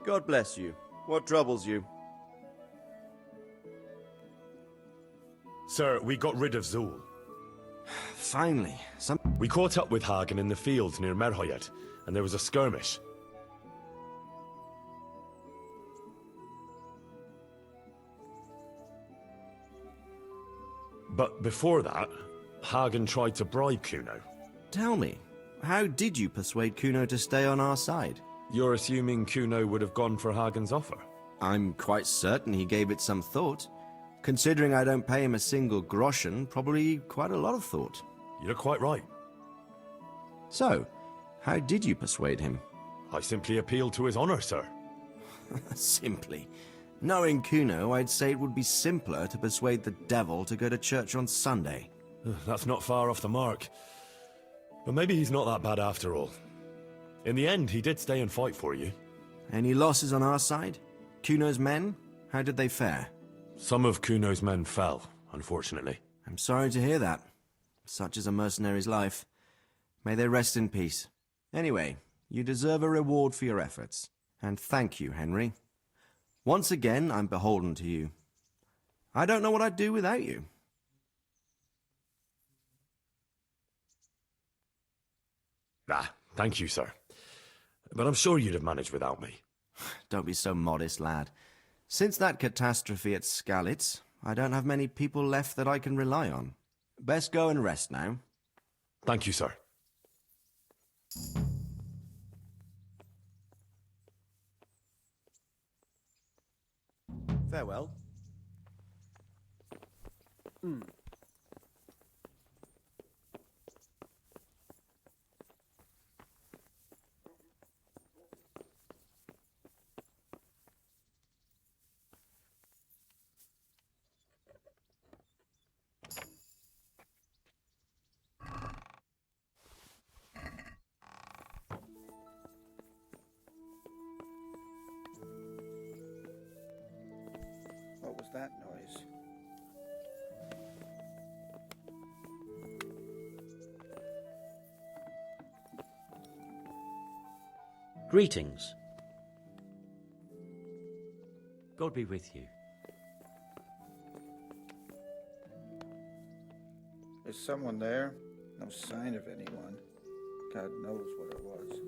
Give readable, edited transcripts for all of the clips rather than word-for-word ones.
God bless you. What troubles you? Sir, we got rid of Zul. Finally, We caught up with Hagen in the fields near Merhoyet, and there was a skirmish. But before that, Hagen tried to bribe Kuno. Tell me, how did you persuade Kuno to stay on our side? You're assuming Kuno would have gone for Hagen's offer? I'm quite certain he gave it some thought. Considering I don't pay him a single groschen, probably quite a lot of thought. You're quite right. So, how did you persuade him? I simply appealed to his honor, sir. Simply. Knowing Kuno, I'd say it would be simpler to persuade the devil to go to church on Sunday. That's not far off the mark. But maybe he's not that bad after all. In the end, he did stay and fight for you. Any losses on our side? Kuno's men? How did they fare? Some of Kuno's men fell, unfortunately. I'm sorry to hear that. Such is a mercenary's life. May they rest in peace. Anyway, you deserve a reward for your efforts. And thank you, Henry. Once again, I'm beholden to you. I don't know what I'd do without you. Thank you, sir. But I'm sure you'd have managed without me. Don't be so modest, lad. Since that catastrophe at Skalitz, I don't have many people left that I can rely on. Best go and rest now. Thank you, sir. Farewell. What was that noise? Greetings. God be with you. Is someone there? No sign of anyone. God knows what it was.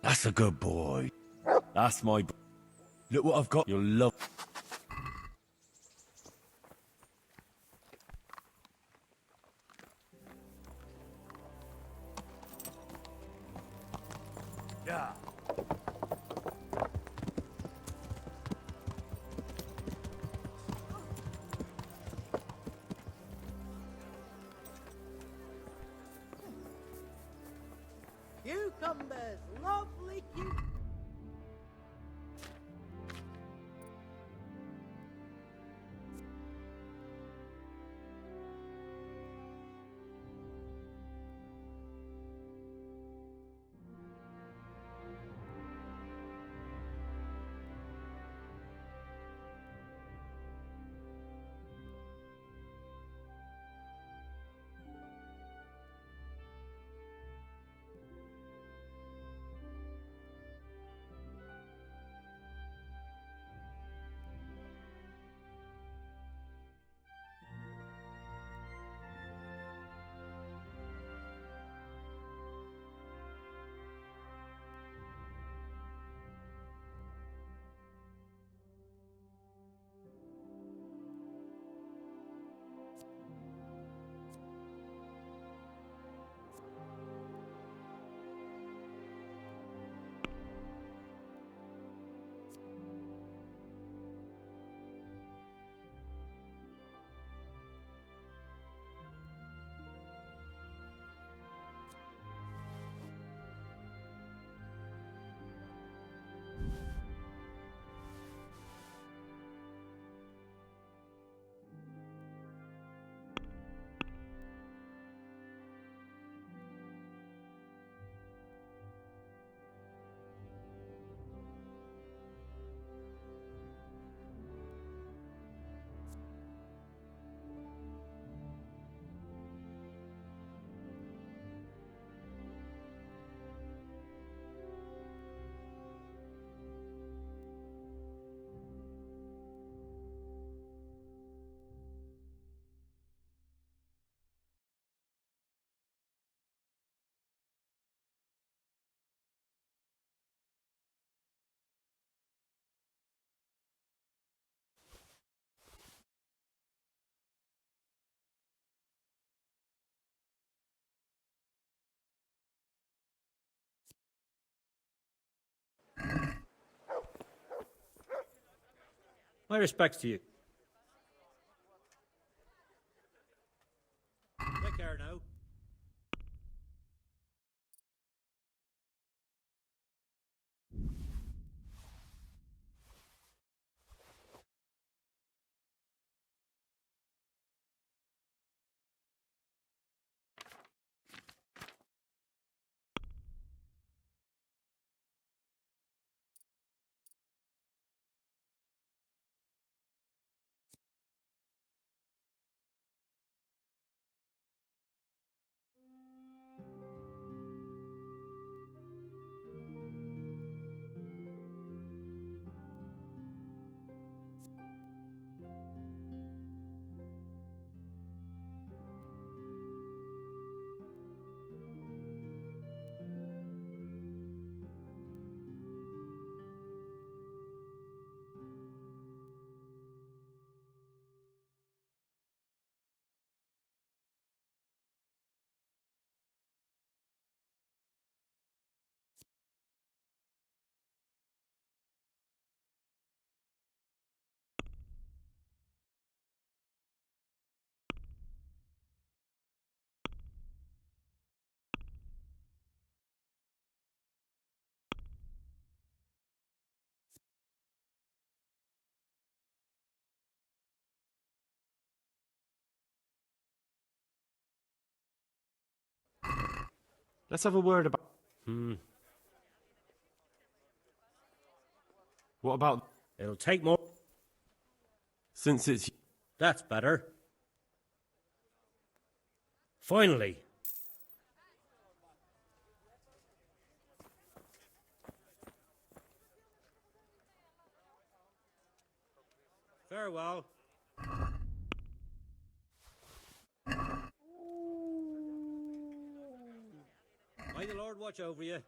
That's a good boy. That's my... Look what I've got. You'll love... Yeah. Cucumbers, lovely cucumbers. My respects to you. Take care now. Let's have a word about... What about... It'll take more. Since it's... That's better. Finally. Farewell. May the Lord watch over you.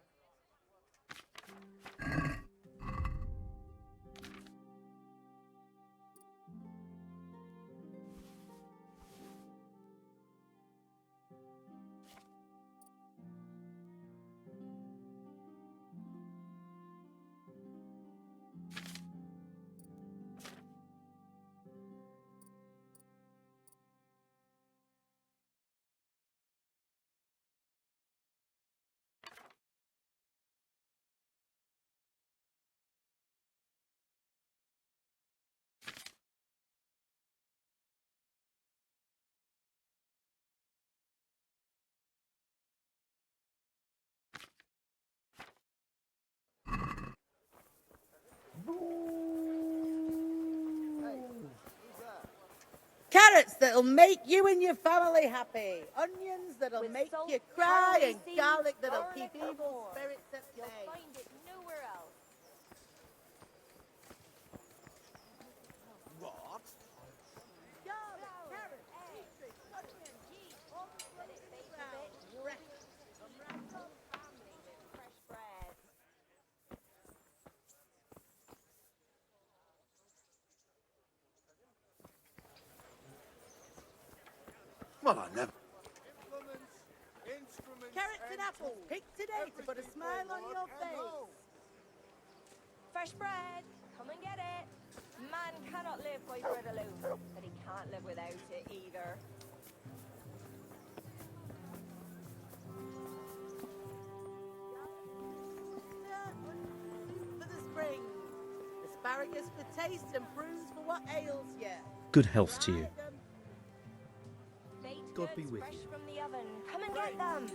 Carrots that'll make you and your family happy. Onions that'll With make salt, you cry. celery And seeds, garlic that'll garlic keep and evil more. spirits at You'll bay. find it nowhere else. Garlic, carrots, beetroot, onions, all the Let it bake a bit. fresh. Family with fresh bread. Well, I never. Carrots and apples picked today to put a smile on your face. Fresh bread. Come and get it. Man cannot live by bread alone, but he can't live without it either. For the spring. Asparagus for taste and prunes for what ails you. Good health to you. Baked God be goods with fresh you. from the oven. Come and get them.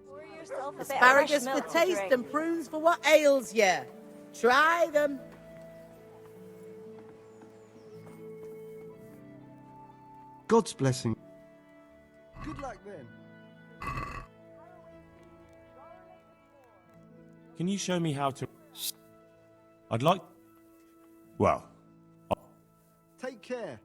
Pour yourself a bit of Asparagus fresh for milk to taste drink. and prunes for what ails you. Try them. God's blessing. Good luck then. Can you show me how to? I'd like. Well, Take care.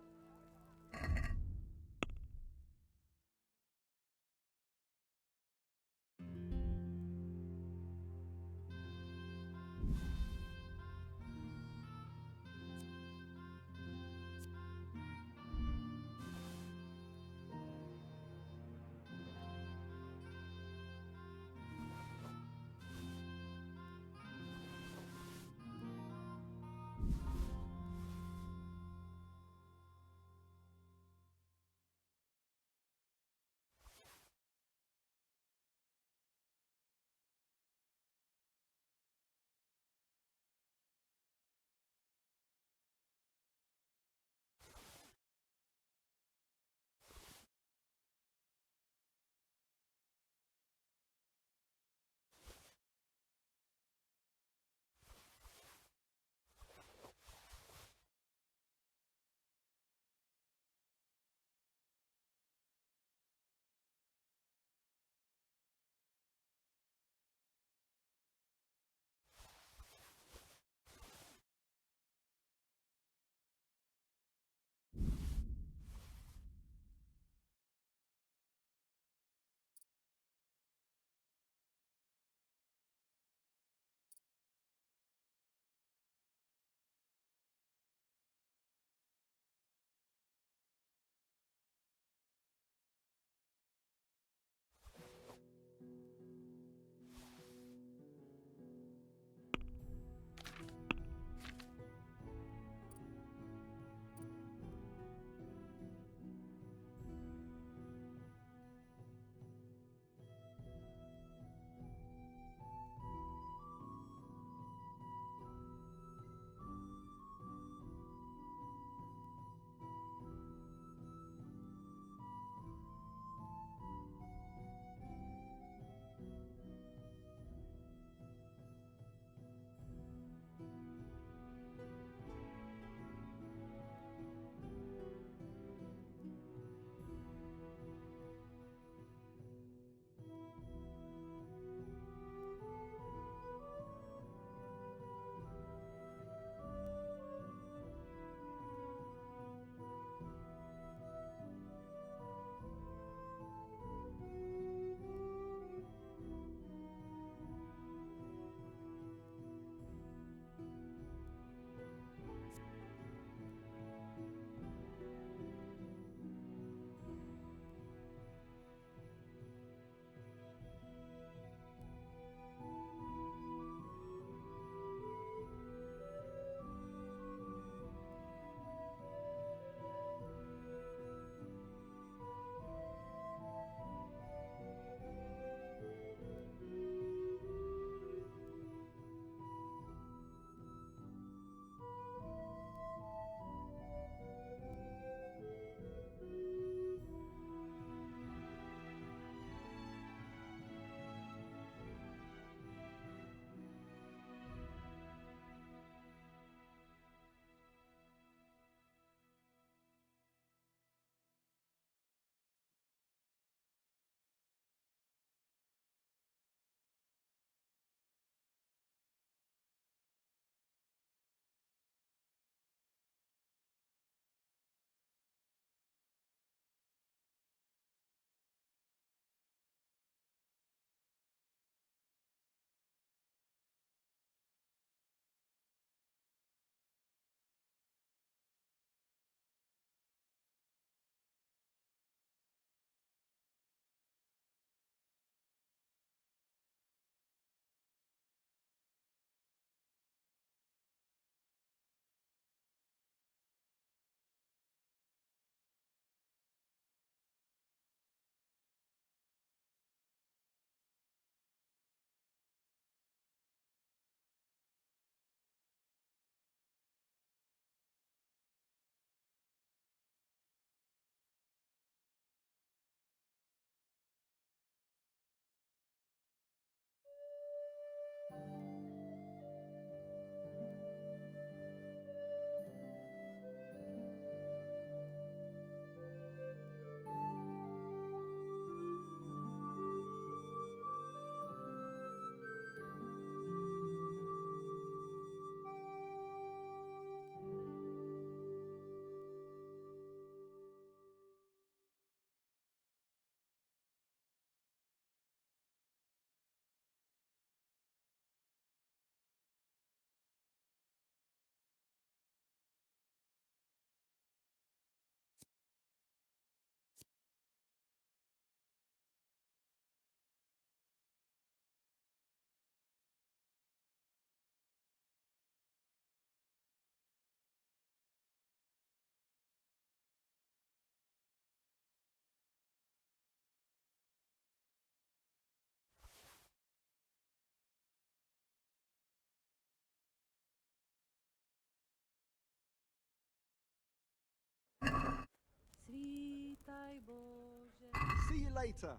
Witaj Boże. See you later.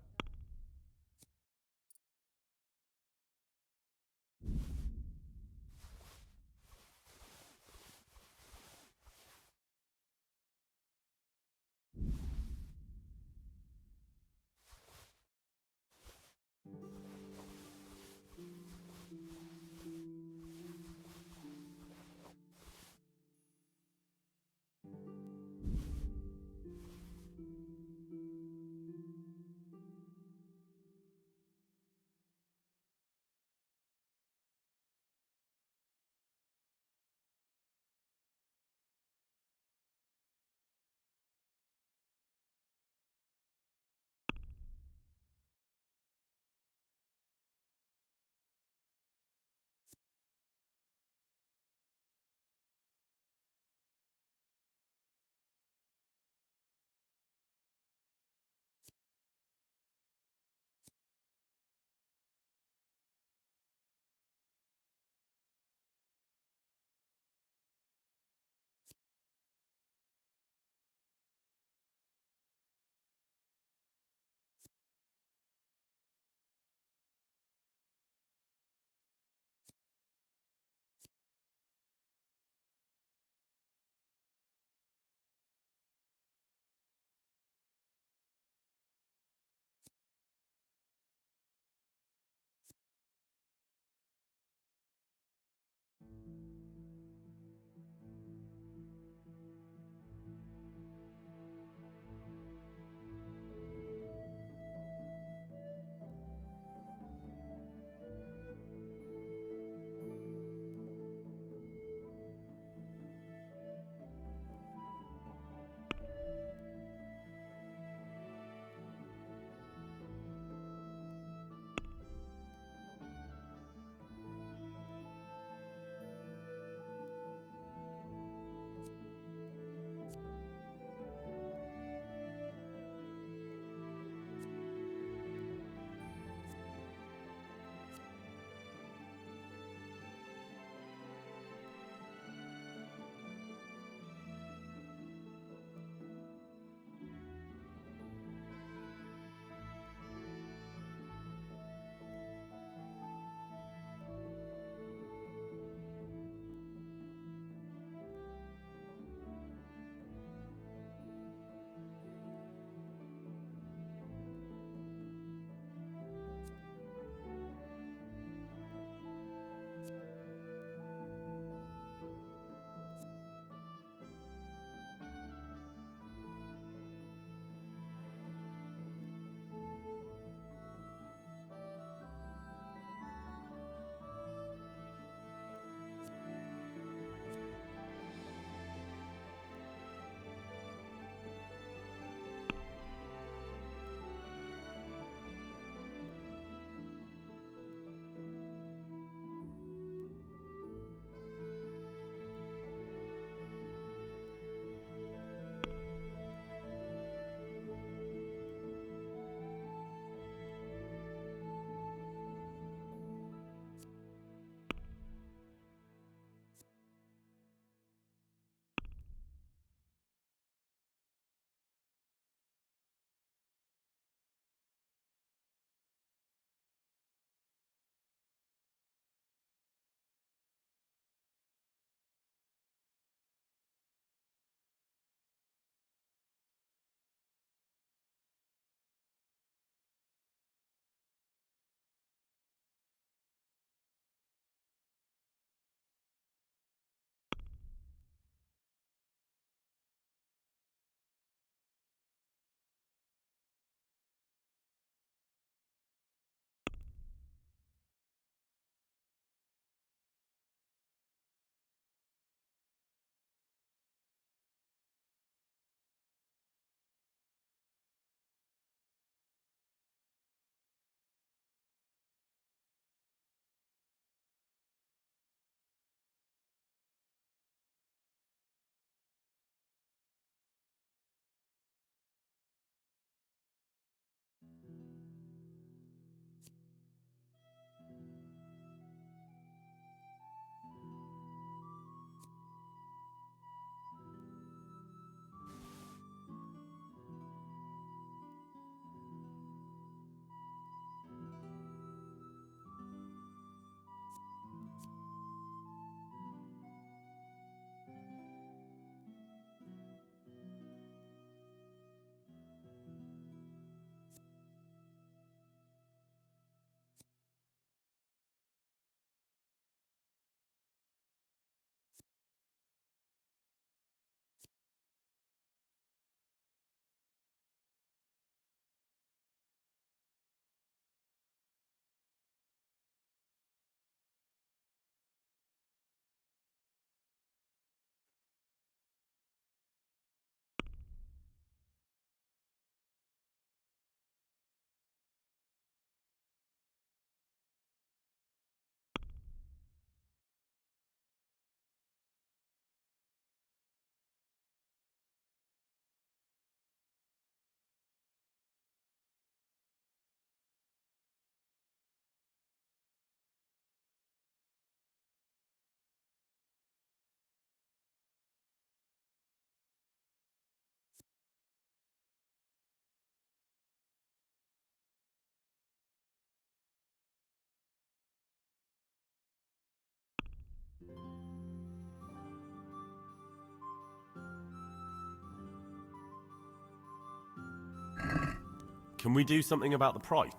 Can we do something about the price?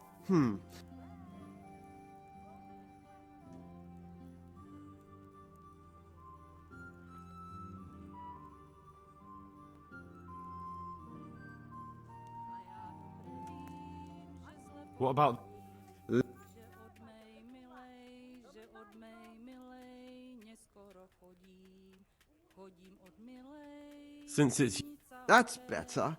What about... Since it's... That's better.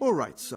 All right, sir.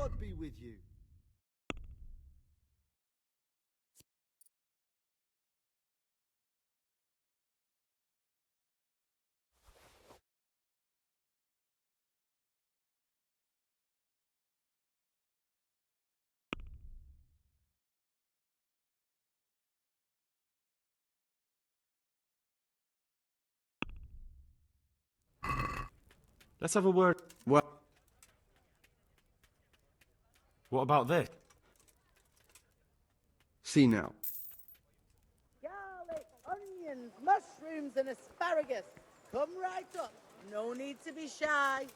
God be with you. Let's have a word. Well, What about this? see now. Garlic, onions, mushrooms, and asparagus. Come right up. No need to be shy.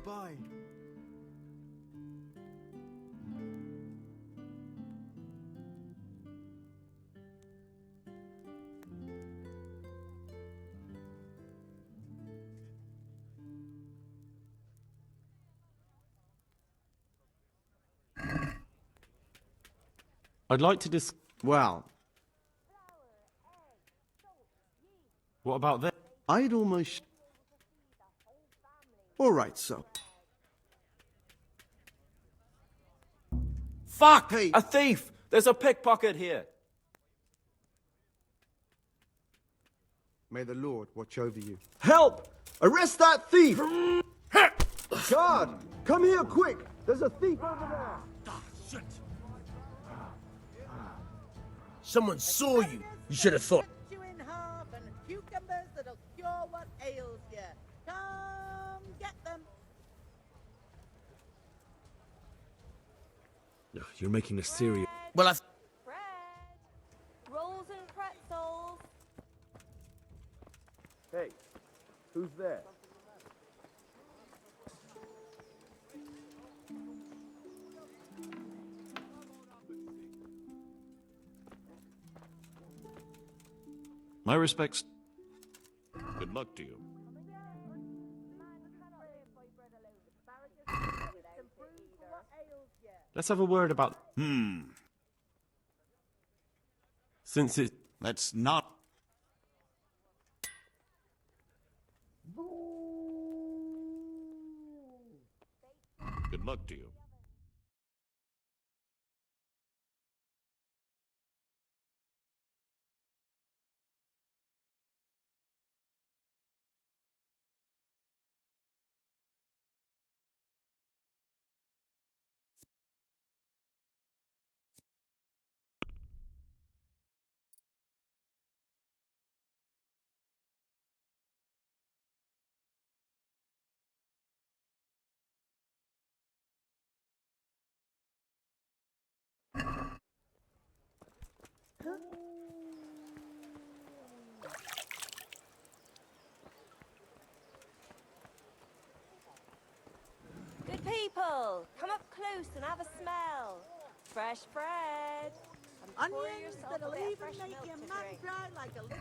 Goodbye. I'd like to dis. Well, What about this? I'd almost... All right, so... Fuck! Hey. A thief! There's a pickpocket here. May the Lord watch over you. Help! Arrest that thief! Guard! Come here, quick! There's a thief over there! Someone saw you. You should have thought. Cut you in half and cucumbers that'll cure what ails you. Come get them. You're making a serious... Well, I've... Bread. Rolls and pretzels. Hey, who's there? My respects. Good luck to you. Let's have a word about. Since it. Let's not. Good luck to you. Good people, come up close and have a smell. Fresh bread. And pour Onions yourself that'll a bit of even fresh make milk your to man drink. cry like a little...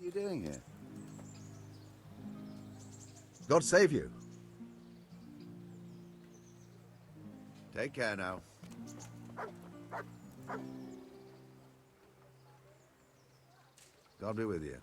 are you doing here? God save you. Take care now. God be with you.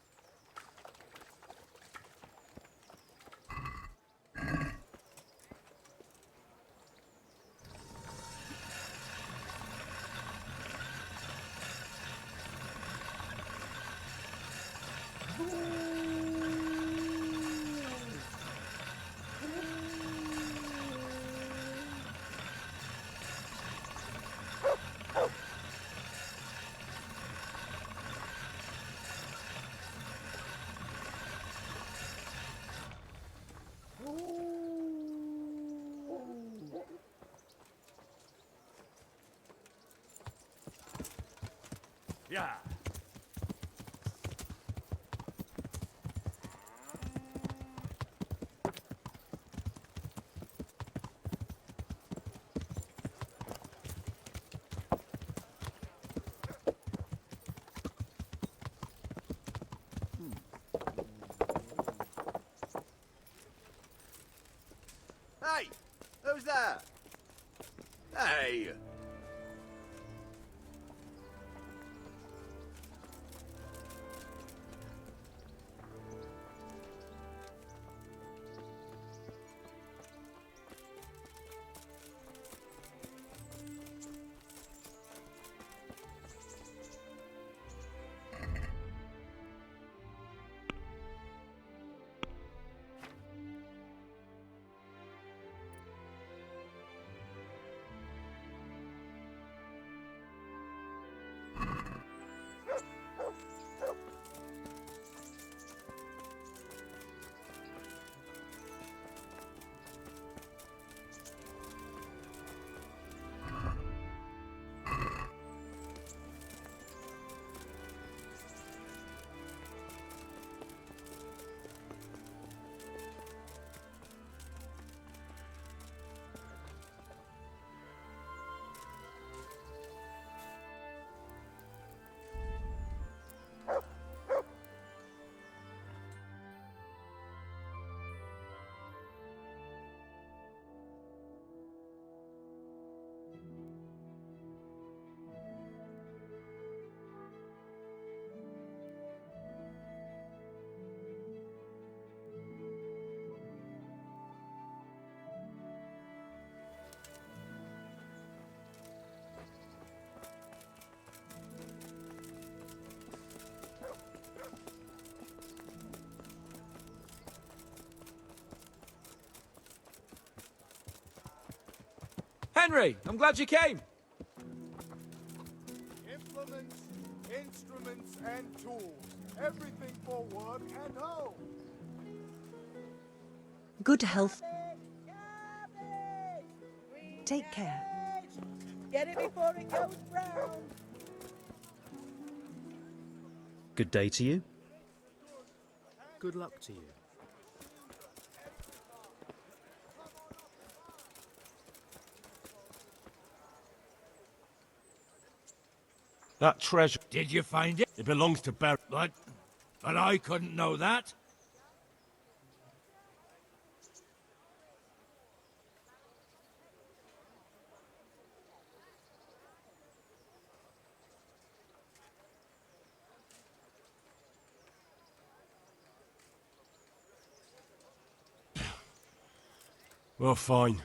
Yeah. Hey! Who's there? Hey! Henry, I'm glad you came. Implements, instruments, and tools. Everything for work and home. Good health. Green Take care. cabbage. Get it before it goes brown. Good day to you. Good luck to you. That treasure. Did you find it? It belongs to Barry. But I couldn't know that. Well, fine.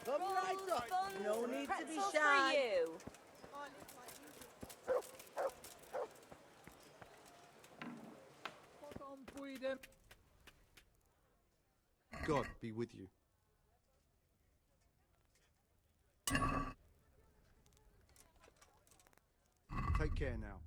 Come right up. No need to be Pretzels shy. for you. God be with you. Take care now.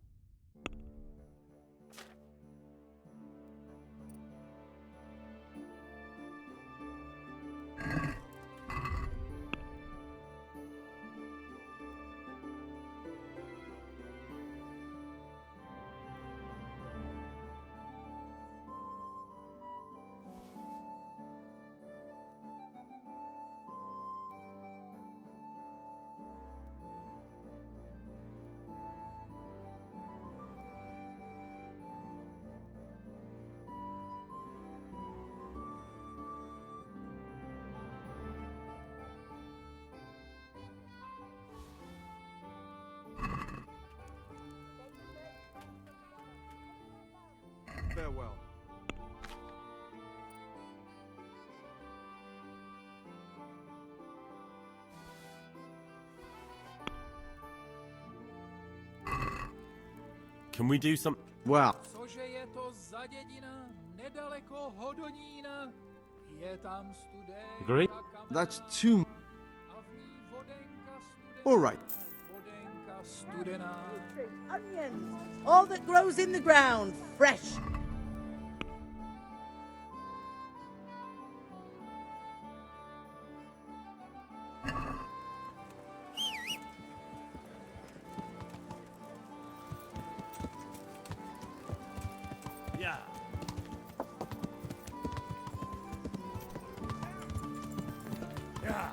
Farewell. Can we do some? Wow. Cože je to za dědina, nedaleko Hodonína? Je tam Agree? studenka kamna That's too... a v ní vodenka studená. All right. Vodenka studená. Onions, all that grows in the ground, fresh. Yeah. Yeah.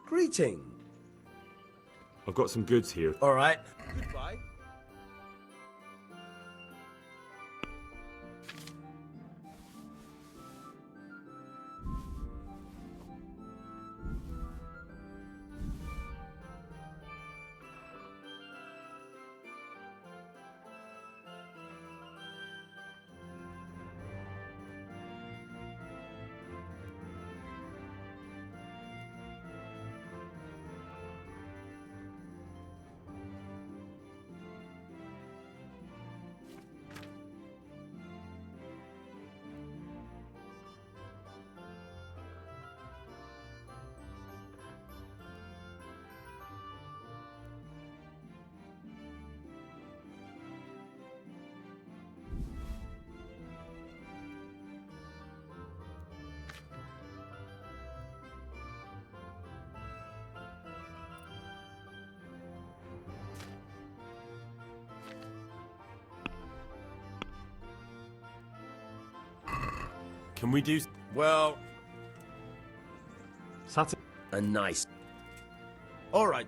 Greeting. I've got some goods here. All right. Goodbye. Can we do... Well, Saturday. a nice. All right.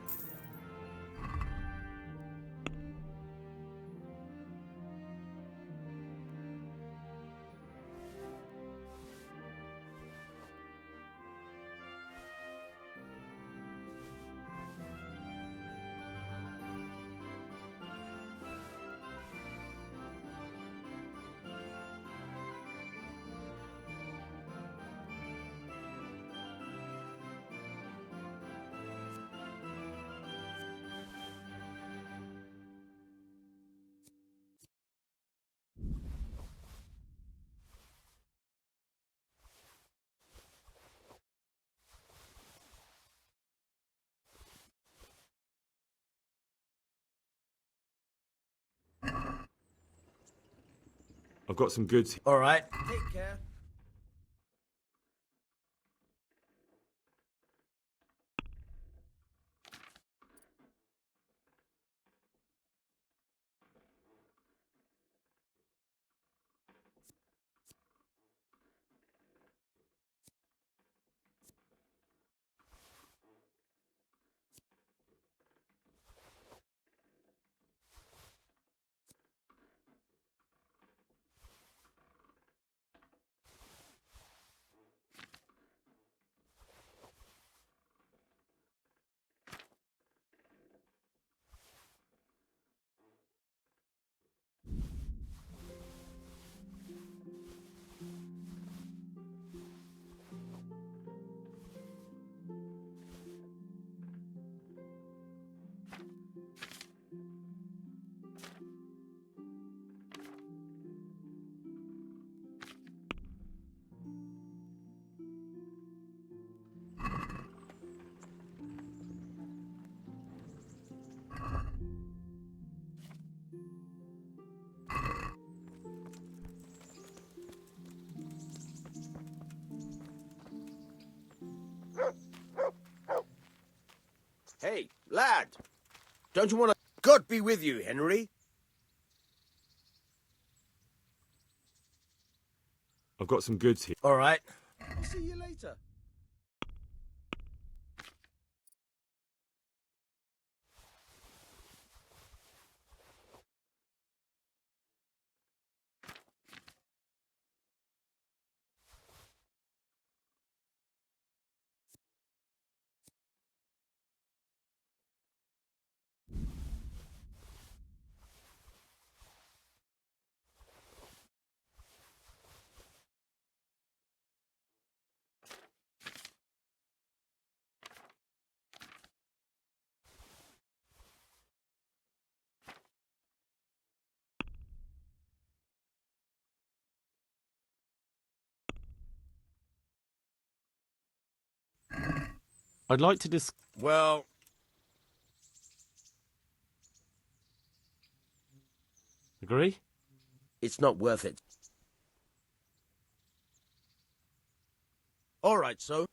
I've got some goods. All right. Take care. Hey, lad. Don't you want to... God be with you, Henry. I've got some goods here. All right. I'll see you later. I'd like to dis... Well, Agree? it's not worth it. All right, so...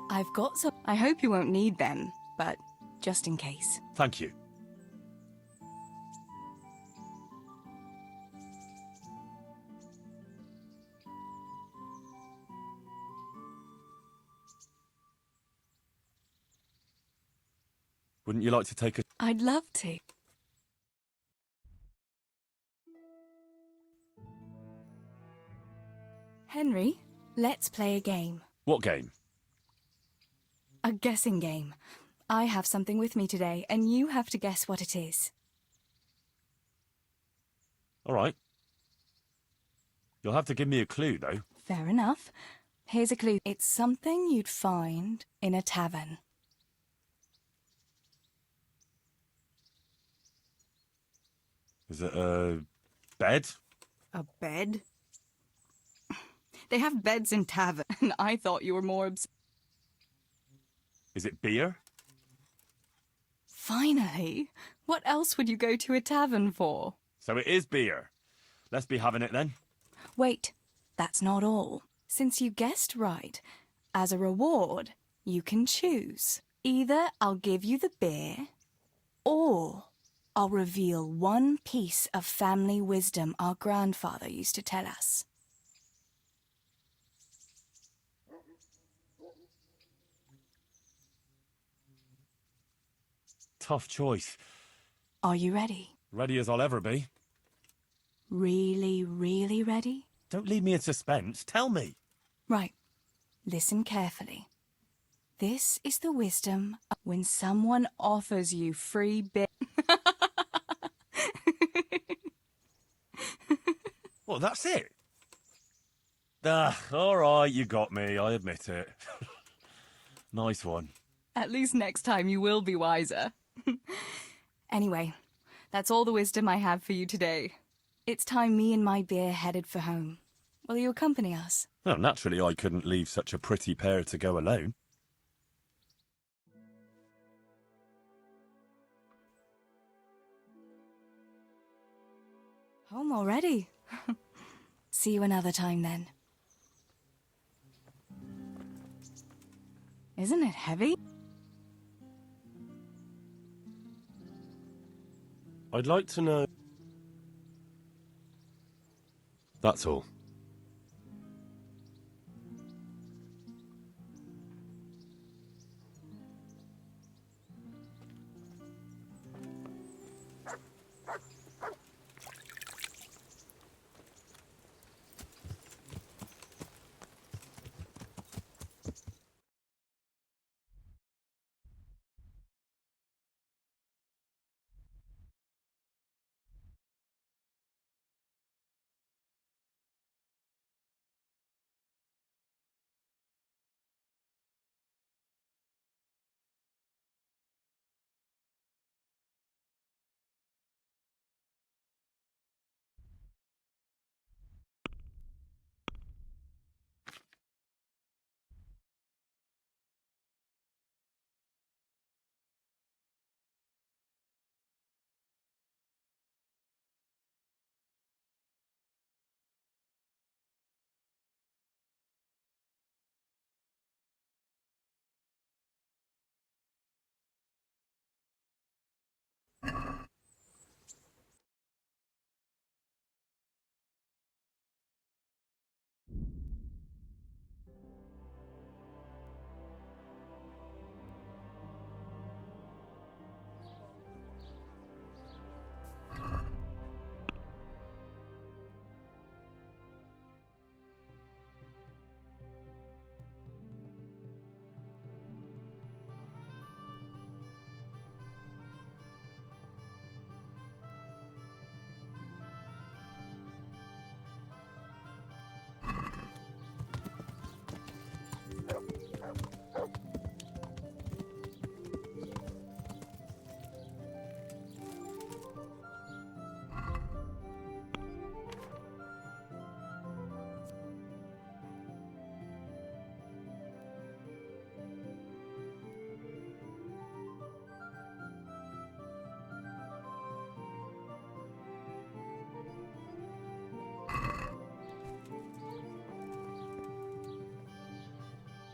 I've got some. I hope you won't need them, but just in case. Thank you. Wouldn't you like to take a... I'd love to. Henry, let's play a game. What game? A guessing game. I have something with me today, and you have to guess what it is. All right. You'll have to give me a clue, though. Fair enough. Here's a clue. It's something you'd find in a tavern. Is it a bed? A bed? They have beds in taverns, and I thought you were more Is it beer? Finally! What else would you go to a tavern for? So it is beer. Let's be having it then. Wait, that's not all. Since you guessed right, as a reward, you can choose. Either I'll give you the beer, or I'll reveal one piece of family wisdom our grandfather used to tell us. Tough choice. Are you ready? Ready as I'll ever be. Really, really ready? Don't leave me in suspense. Tell me. Right. Listen carefully. This is the wisdom of when someone offers you free beer. Well, that's it. All right, you got me. I admit it. Nice one. At least next time you will be wiser. Anyway, that's all the wisdom I have for you today. It's time me and my beer headed for home. Will you accompany us? Well, naturally, I couldn't leave such a pretty pair to go alone. Home already. See you another time then. Isn't it heavy? I'd like to know... That's all.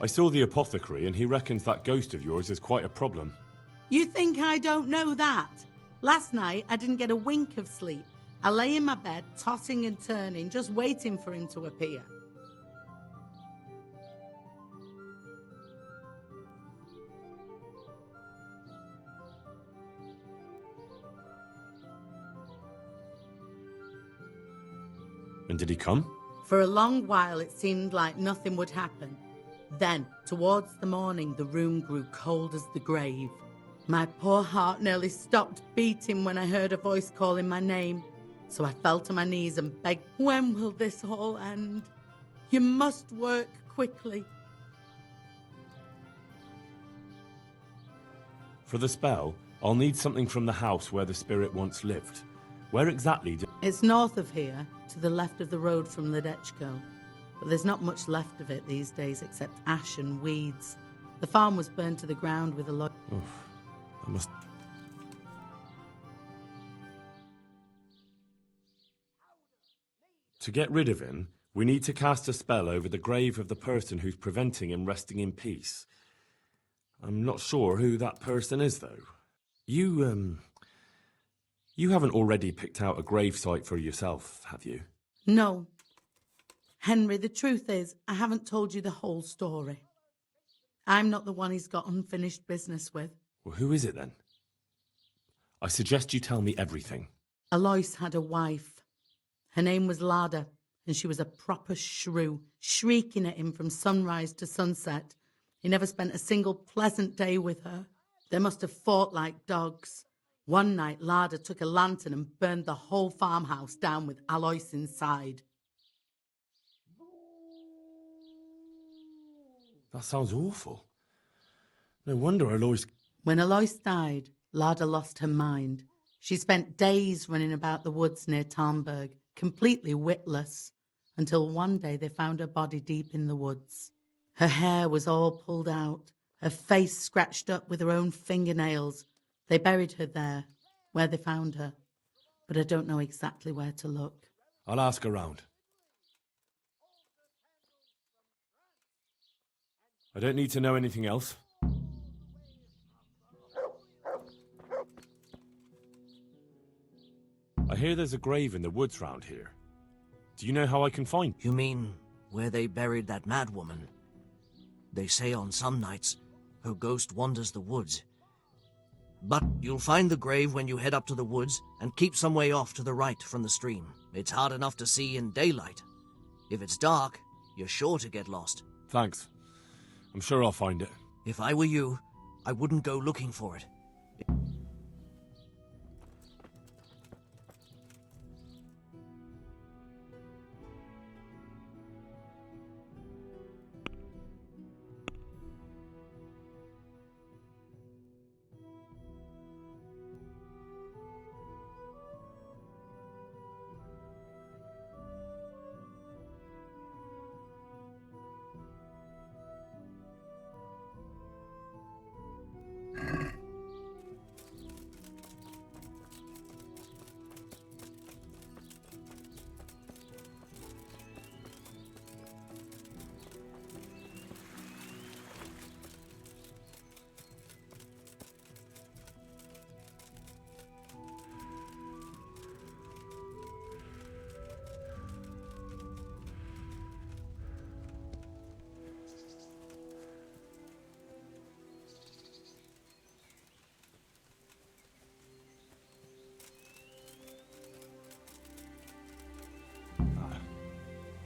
I saw the apothecary and he reckons that ghost of yours is quite a problem. You think I don't know that? Last night, I didn't get a wink of sleep. I lay in my bed, tossing and turning, just waiting for him to appear. And did he come? For a long while, it seemed like nothing would happen. Then, towards the morning, the room grew cold as the grave. My poor heart nearly stopped beating when I heard a voice calling my name. So I fell to my knees and begged, "When will this all end? You must work quickly." For the spell, I'll need something from the house where the spirit once lived. Where exactly do... It's north of here, to the left of the road from Ledechko. But there's not much left of it these days except ash and weeds. The farm was burned to the ground with a lot... I must... To get rid of him, we need to cast a spell over the grave of the person who's preventing him resting in peace. I'm not sure who that person is, though. You haven't already picked out a gravesite for yourself, have you? No. Henry, the truth is, I haven't told you the whole story. I'm not the one he's got unfinished business with. Well, who is it, then? I suggest you tell me everything. Alois had a wife. Her name was Lada, and she was a proper shrew, shrieking at him from sunrise to sunset. He never spent a single pleasant day with her. They must have fought like dogs. One night, Lada took a lantern and burned the whole farmhouse down with Alois inside. That sounds awful. No wonder Alois... When Alois died, Lada lost her mind. She spent days running about the woods near Tarnberg, completely witless, until one day they found her body deep in the woods. Her hair was all pulled out, her face scratched up with her own fingernails. They buried her there, where they found her, but I don't know exactly where to look. I'll ask around. I don't need to know anything else. I hear there's a grave in the woods round here. Do you know how I can find it? You mean where they buried that madwoman? They say on some nights her ghost wanders the woods. But you'll find the grave when you head up to the woods and keep some way off to the right from the stream. It's hard enough to see in daylight. If it's dark, you're sure to get lost. Thanks. I'm sure I'll find it. If I were you, I wouldn't go looking for it.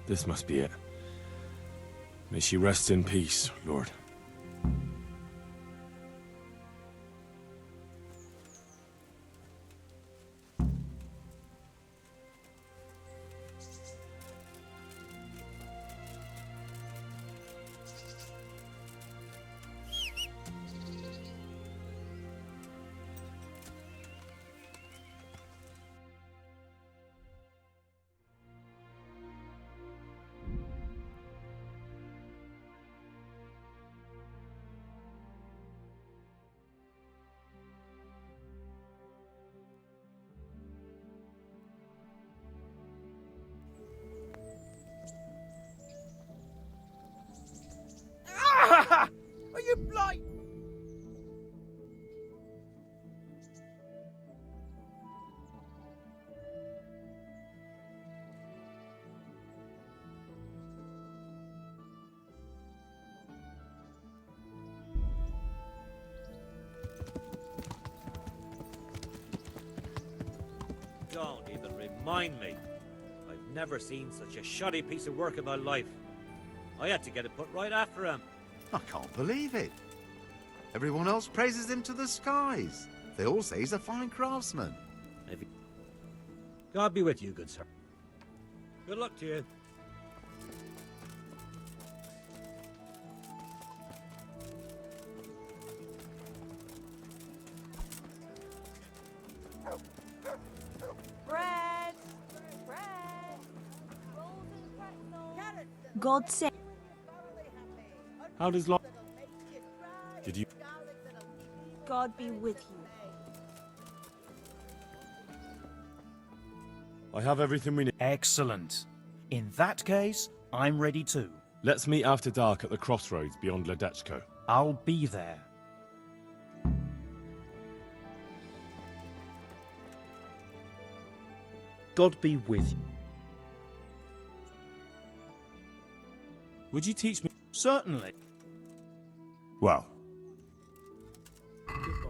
This must be it. May she rest in peace, Lord. Are you blind? Don't even remind me. I Never seen such a shoddy piece of work in my life. I had to get it put right after him. I can't believe it. Everyone else praises him to the skies. They all say he's a fine craftsman. God be with you, good sir. Good luck to you. Bread! Bread! Rolls and pretzels! God save. How does Lon... Did you... God be with you. I have everything we need. Excellent. In that case, I'm ready too. Let's meet after dark at the crossroads beyond Ledechko. I'll be there. God be with you. Would you teach me... Certainly. Well, Goodbye.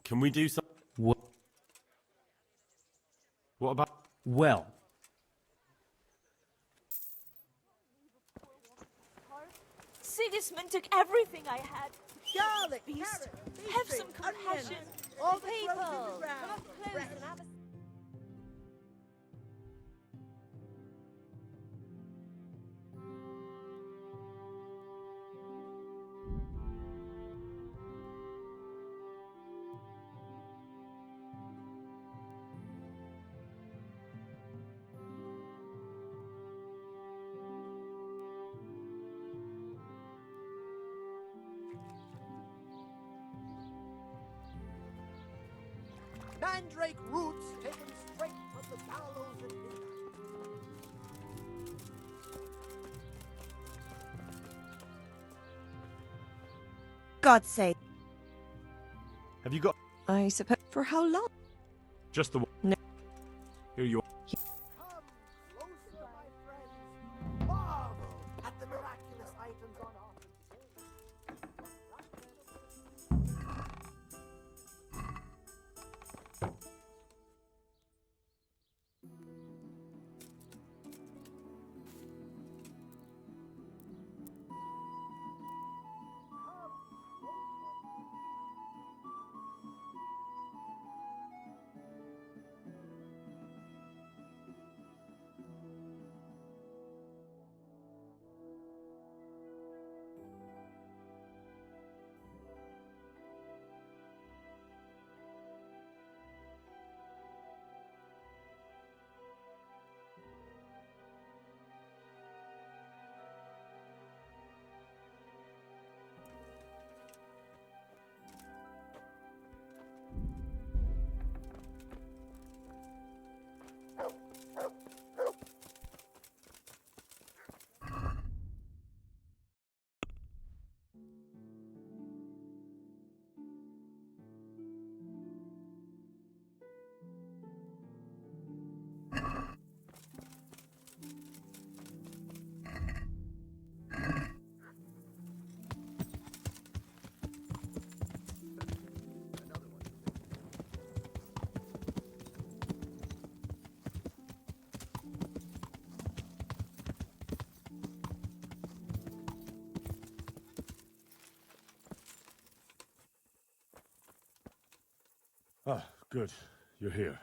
can we do something? What? What about... Well, Sigismund took everything I had. Garlic, Beast, carrot, have beetroot, some compassion. onions, all the People, grows in the come ground. up close Bread. and have a... Mandrake roots taken straight from the gallows in England. God's sake. Have you got... I suppose. For how long? Just the one? No. Here you are. Come closer, my friends. Marvel at the miraculous items on offer Ah, good. You're here.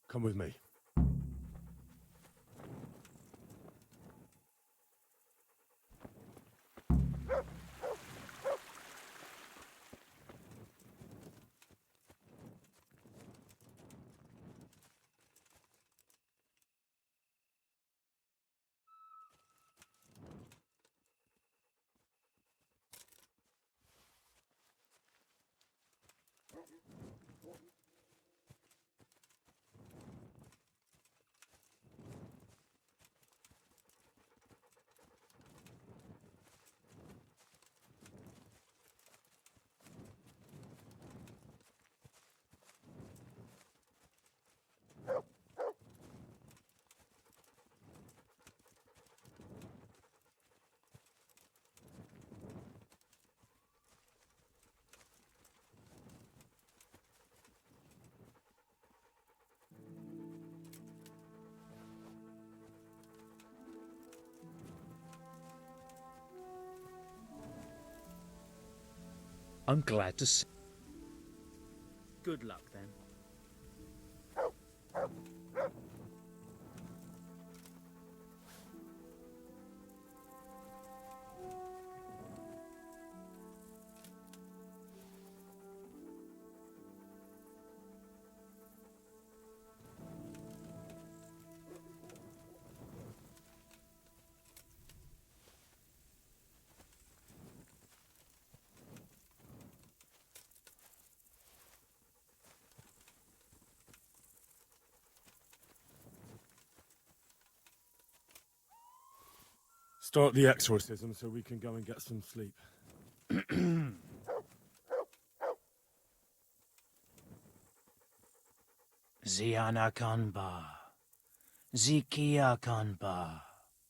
Come with me. I'm glad to see. Good luck then. Start the exorcism so we can go and get some sleep. Ziana Kanba, Zikia Kanba,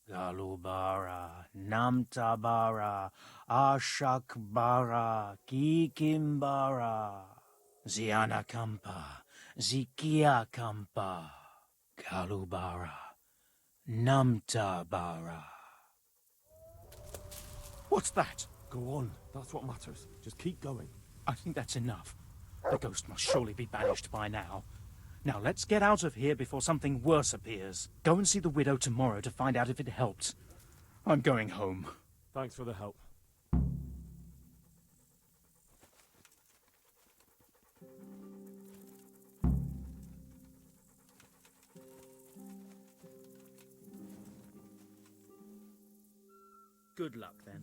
Galubara, Namtabara, Ashakbara, Kikimbara, Ziana Kampa, Zikia Kampa, Galubara, Namtabara. What's that? Go on. That's what matters. Just keep going. I think that's enough. The ghost must surely be banished by now. Now let's get out of here before something worse appears. Go and see the widow tomorrow to find out if it helped. I'm going home. Thanks for the help. Good luck then.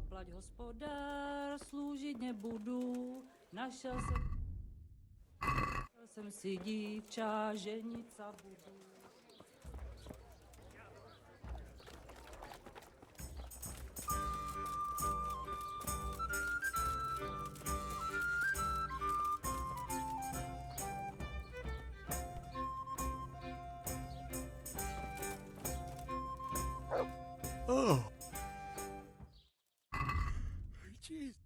zaplať hospodár, slúžiť nebudu, našel jsem si dívča, ženit sa budu. Oh. Jeez.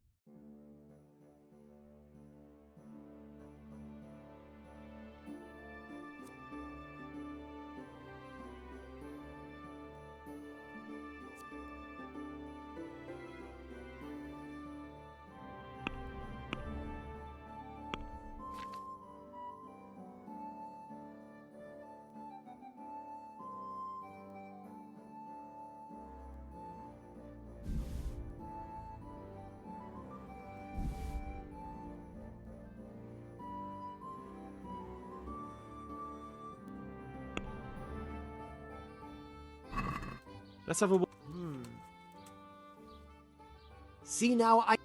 Let's have a... See now, I...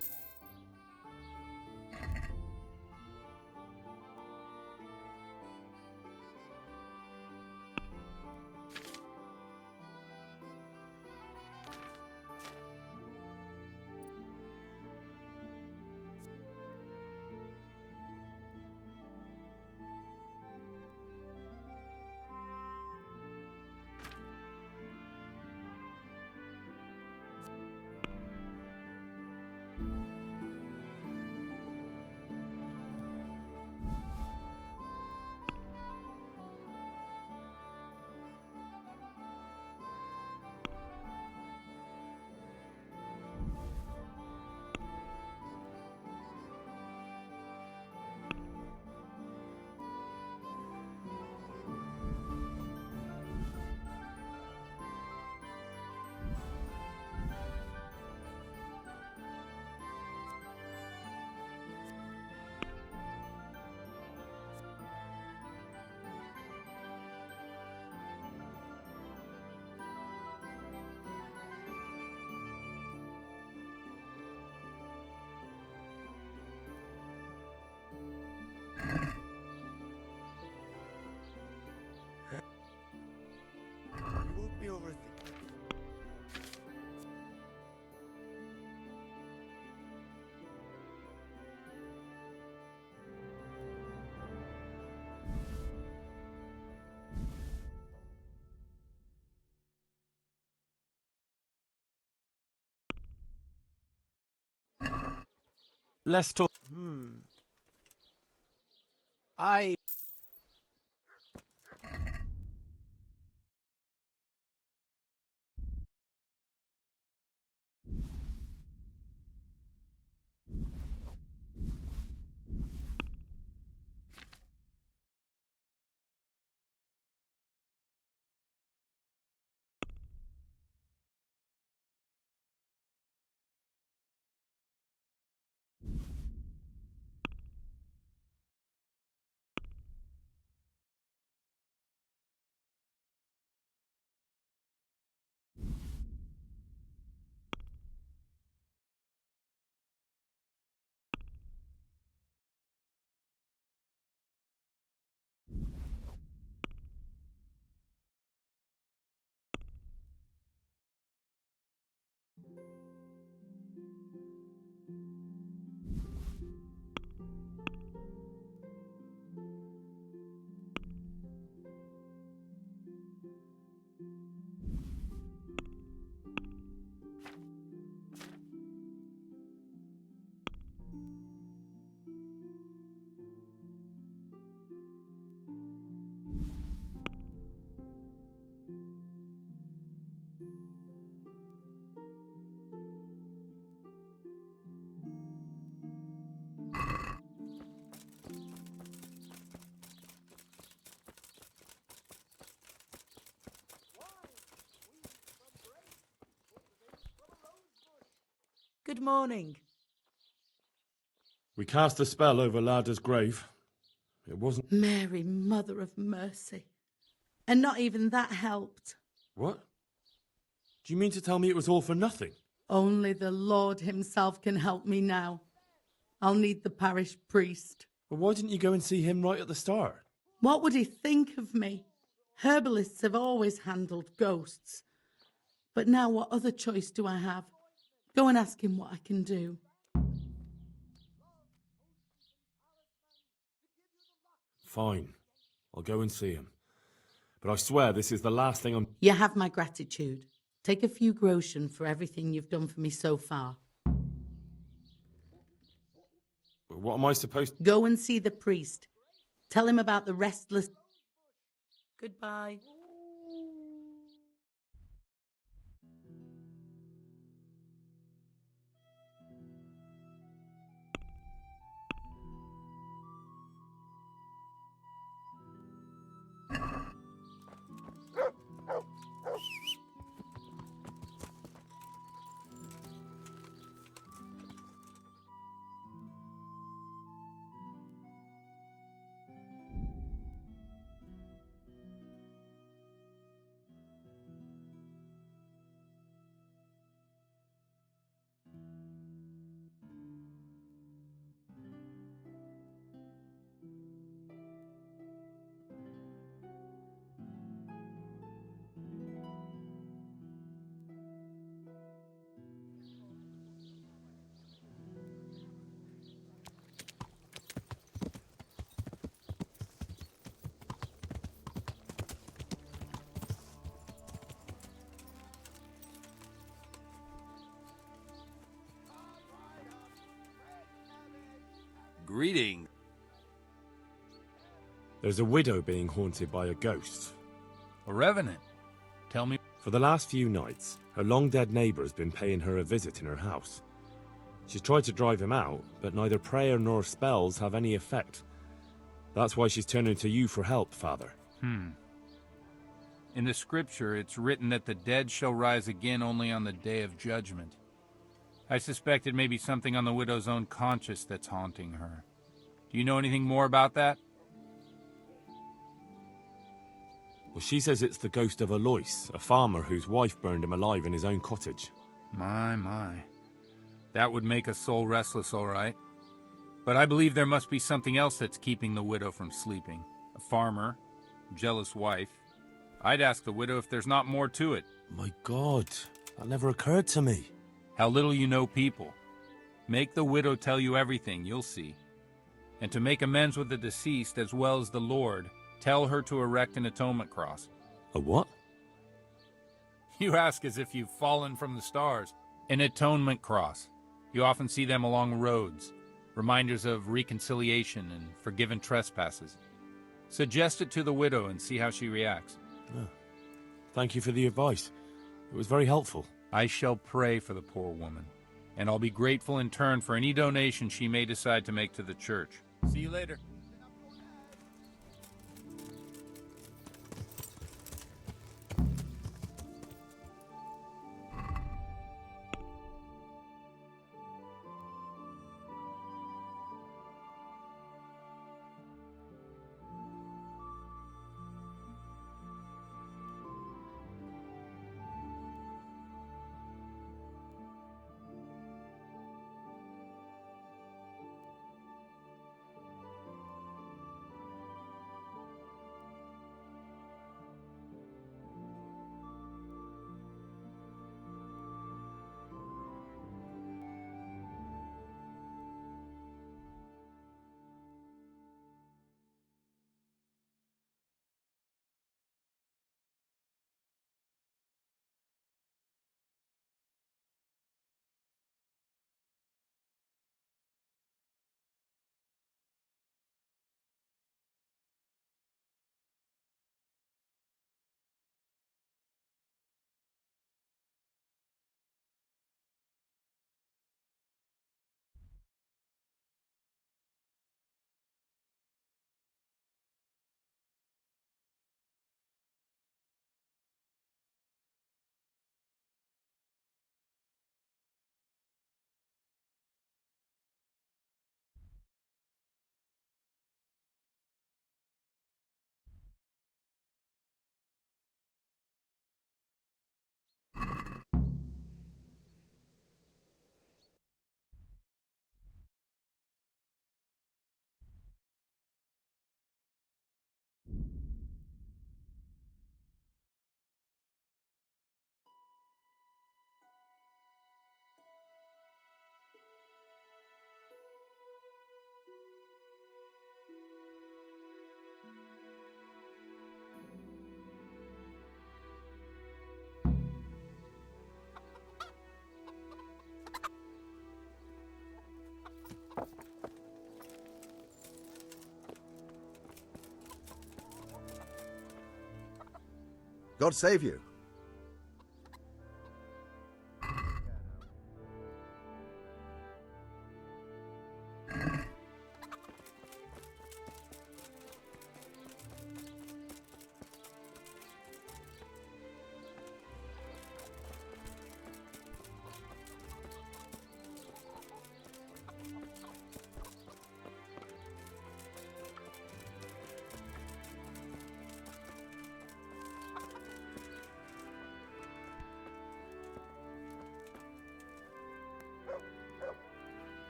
You won't be overthinking. Let's talk... I... Good morning. We cast a spell over Lada's grave. It wasn't... Mary, Mother of Mercy. And not even that helped. What? Do you mean to tell me it was all for nothing? Only the Lord himself can help me now. I'll need the parish priest. Well, why didn't you go and see him right at the start? What would he think of me? Herbalists have always handled ghosts. But now what other choice do I have? Go and ask him what I can do. Fine. I'll go and see him. But I swear this is the last thing I'm... You have my gratitude. Take a few groschen for everything you've done for me so far. What am I supposed to... Go and see the priest. Tell him about the restless... Goodbye. Greeting. There's a widow being haunted by a ghost. A revenant. Tell me. For the last few nights, her long-dead neighbour's been paying her a visit in her house. She's tried to drive him out, but neither prayer nor spells have any effect. That's why she's turning to you for help, Father. In the scripture, it's written that the dead shall rise again only on the day of judgment. I suspect it may be something on the widow's own conscience that's haunting her. Do you know anything more about that? Well, she says it's the ghost of Alois, a farmer whose wife burned him alive in his own cottage. My. That would make a soul restless, all right. But I believe there must be something else that's keeping the widow from sleeping. A farmer, jealous wife. I'd ask the widow if there's not more to it. My God, that never occurred to me. How little you know people. Make the widow tell you everything, you'll see. And to make amends with the deceased as well as the Lord, tell her to erect an atonement cross. A what? You ask as if you've fallen from the stars. An atonement cross. You often see them along roads, reminders of reconciliation and forgiven trespasses. Suggest it to the widow and see how she reacts. Oh. Thank you for the advice. It was very helpful. I shall pray for the poor woman, and I'll be grateful in turn for any donation she may decide to make to the church. See you later. God save you.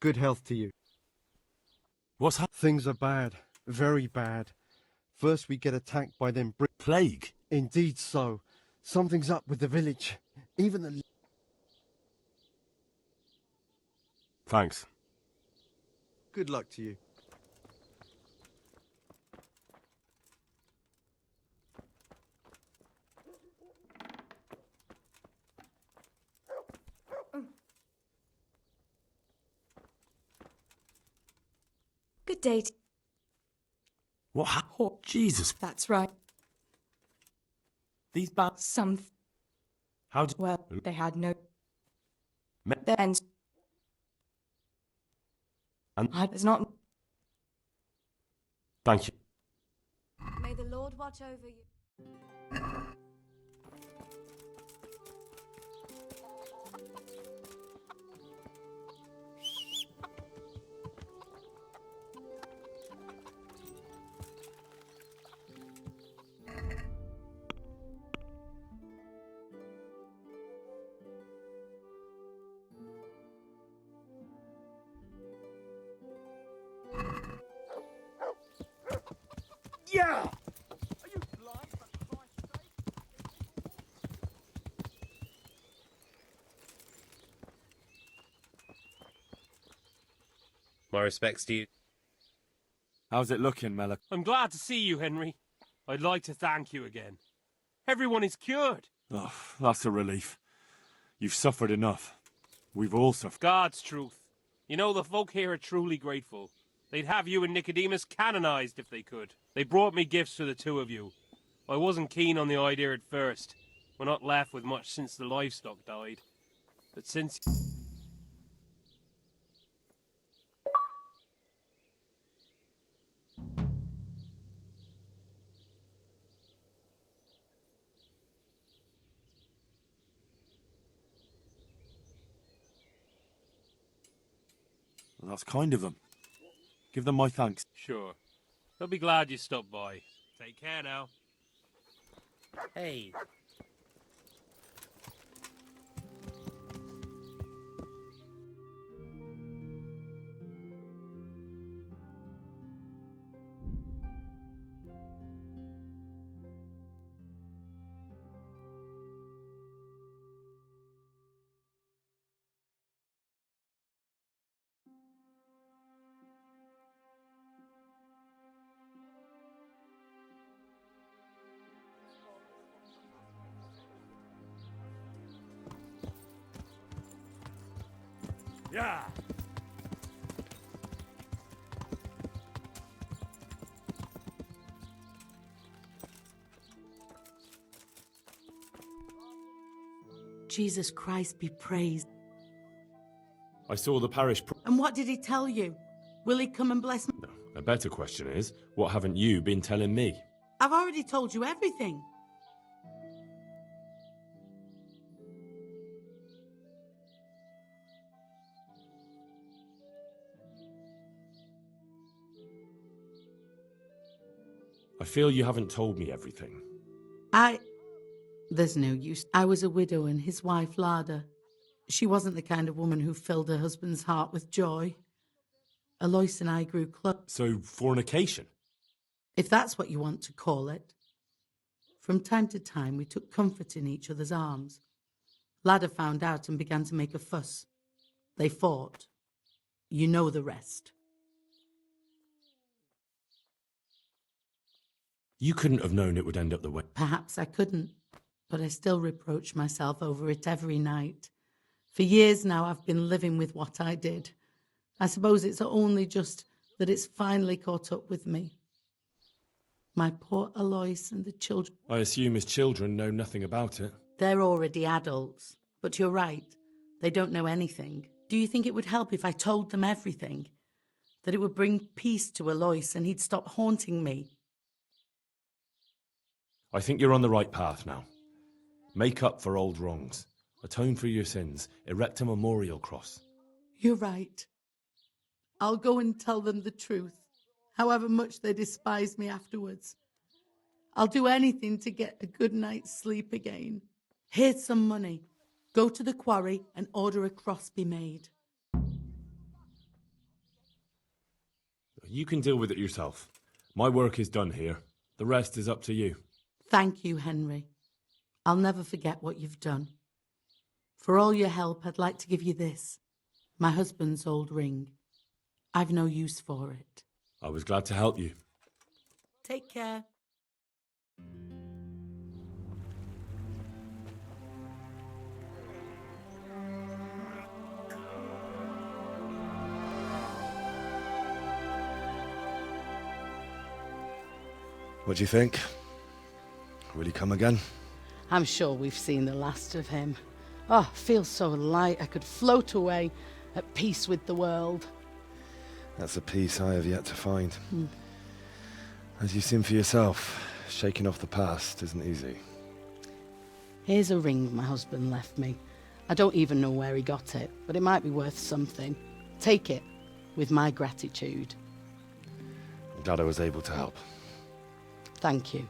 Good health to you. What's Things are bad. Very bad. First we get attacked by them plague? Indeed so. Something's up with the village. Even the... Thanks. Good luck to you. Good day. What? Oh, Jesus. That's right. These bats. Some. How did? Well, they had no. Me- And. There's not. Thank you. May the Lord watch over you. Yeah! My respects to you. How's it looking, Melek? I'm glad to see you, Henry. I'd like to thank you again. Everyone is cured. Oh, that's a relief. You've suffered enough. We've all suffered. God's truth. You know, the folk here are truly grateful. They'd have you and Nicodemus canonized if they could. They brought me gifts for the two of you. I wasn't keen on the idea at first. We're not left with much since the livestock died. But since... Well, that's kind of them. Give them my thanks. Sure. They'll be glad you stopped by. Take care now. Hey. Yeah. Jesus Christ be praised. I saw the parish. And what did he tell you? Will he come and bless me? A better question is, what haven't you been telling me? I've already told you everything. I feel you haven't told me everything. There's no use. I was a widow and his wife, Lada. She wasn't the kind of woman who filled her husband's heart with joy. Alois and I grew close. So, fornication? If that's what you want to call it. From time to time, we took comfort in each other's arms. Lada found out and began to make a fuss. They fought. You know the rest. You couldn't have known it would end up the way. Perhaps I couldn't, but I still reproach myself over it every night. For years now, I've been living with what I did. I suppose it's only just that it's finally caught up with me. My poor Alois and the children. I assume his children know nothing about it. They're already adults, but you're right. They don't know anything. Do you think it would help if I told them everything? That it would bring peace to Alois and he'd stop haunting me? I think you're on the right path now. Make up for old wrongs. Atone for your sins. Erect a memorial cross. You're right. I'll go and tell them the truth, however much they despise me afterwards. I'll do anything to get a good night's sleep again. Here's some money. Go to the quarry and order a cross be made. You can deal with it yourself. My work is done here. The rest is up to you. Thank you, Henry. I'll never forget what you've done. For all your help, I'd like to give you this, my husband's old ring. I've no use for it. I was glad to help you. Take care. What do you think? Will he come again? I'm sure we've seen the last of him. Oh, feels so light I could float away at peace with the world. That's a peace I have yet to find. As you've seen for yourself, shaking off the past isn't easy. Here's a ring my husband left me. I don't even know where he got it, but it might be worth something. Take it, with my gratitude. I'm glad I was able to help. Thank you,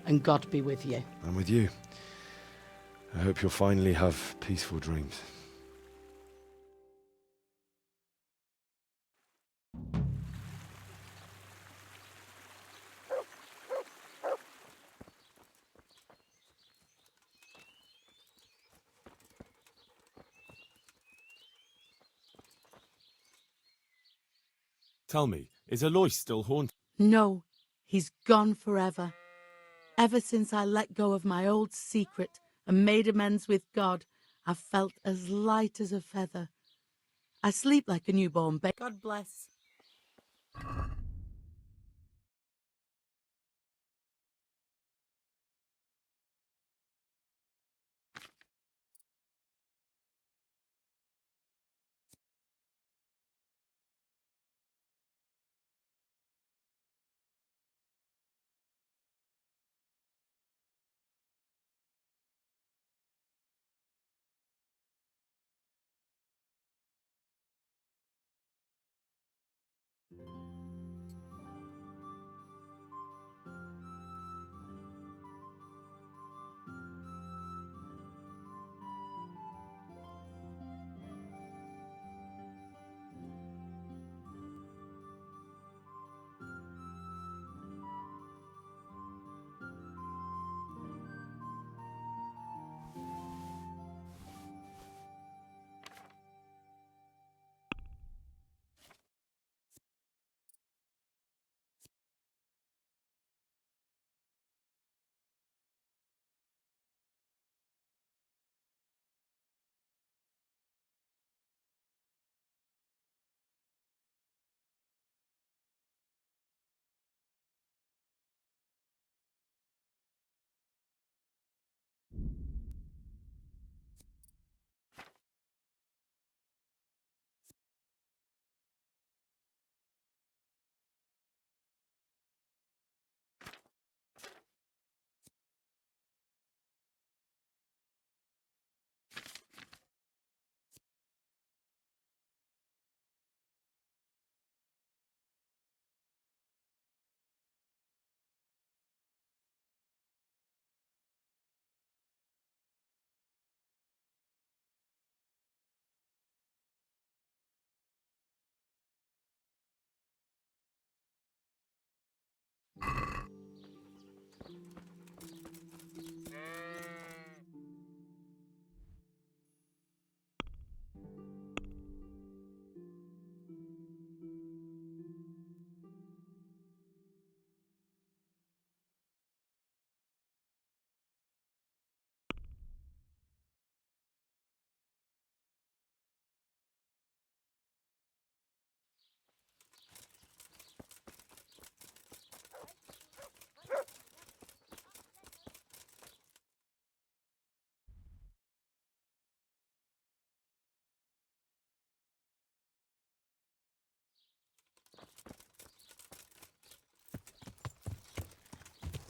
and God be with you. I'm with you. I hope you'll finally have peaceful dreams. Tell me, is Alois still haunted? No, he's gone forever. Ever since I let go of my old secret and made amends with God, I've felt as light as a feather. I sleep like a newborn baby. God bless.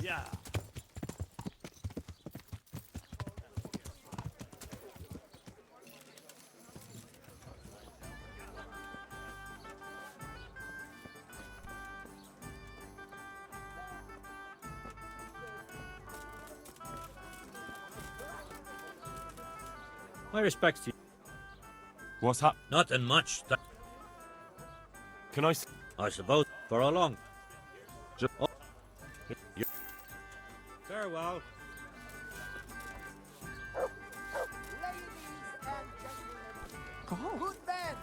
Yeah. My respects to you. What's hap? Nothing much. Can I? I suppose. For how long? Just. Oh. Farewell. Good man.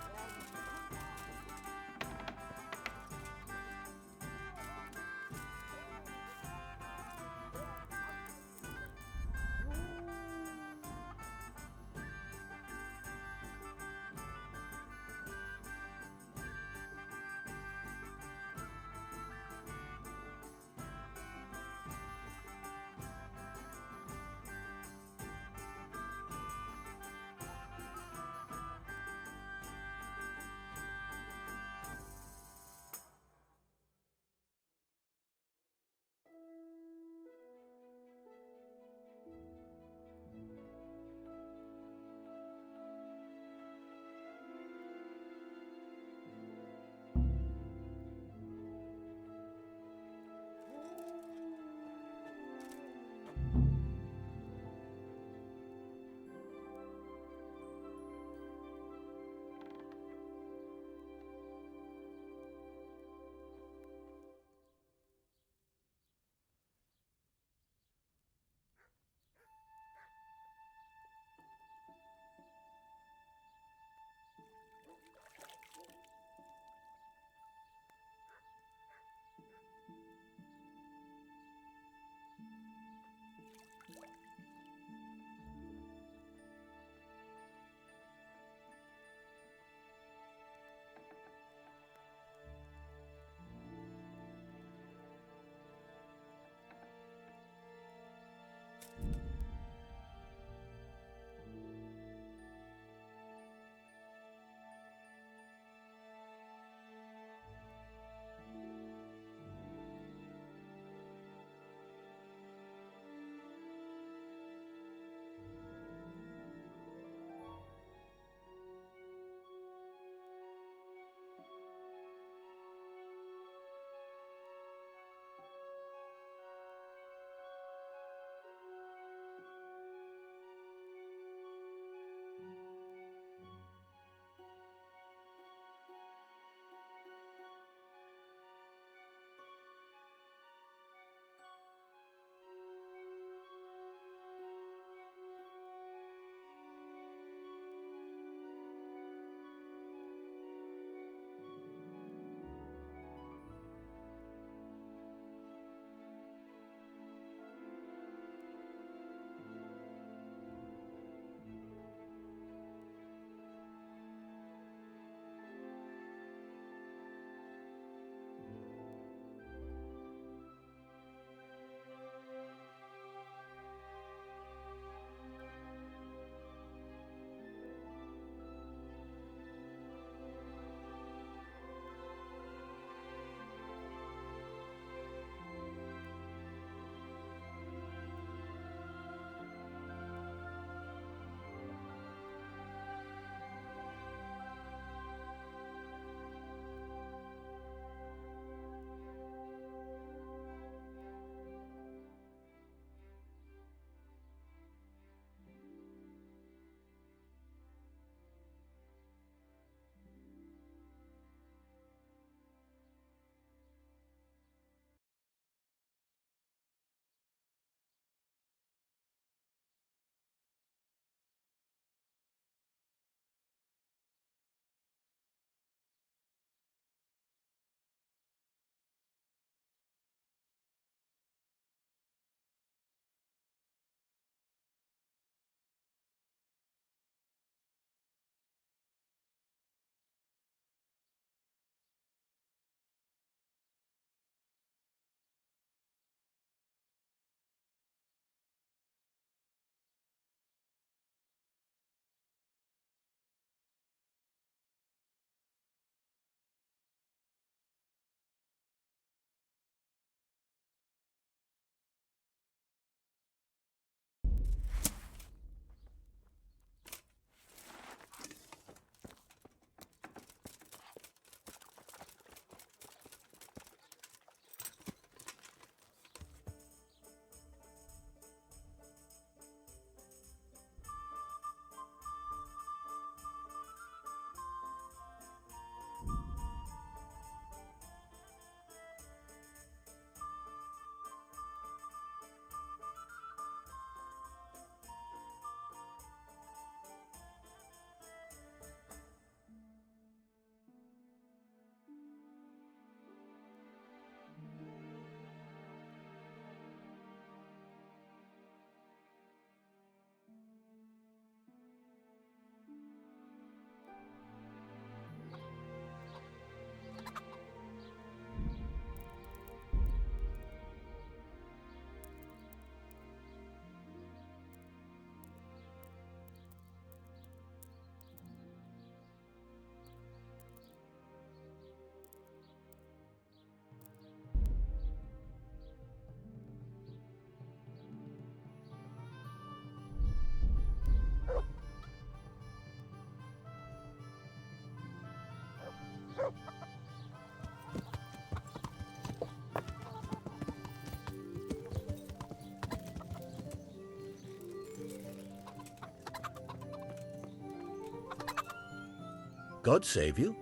God save you.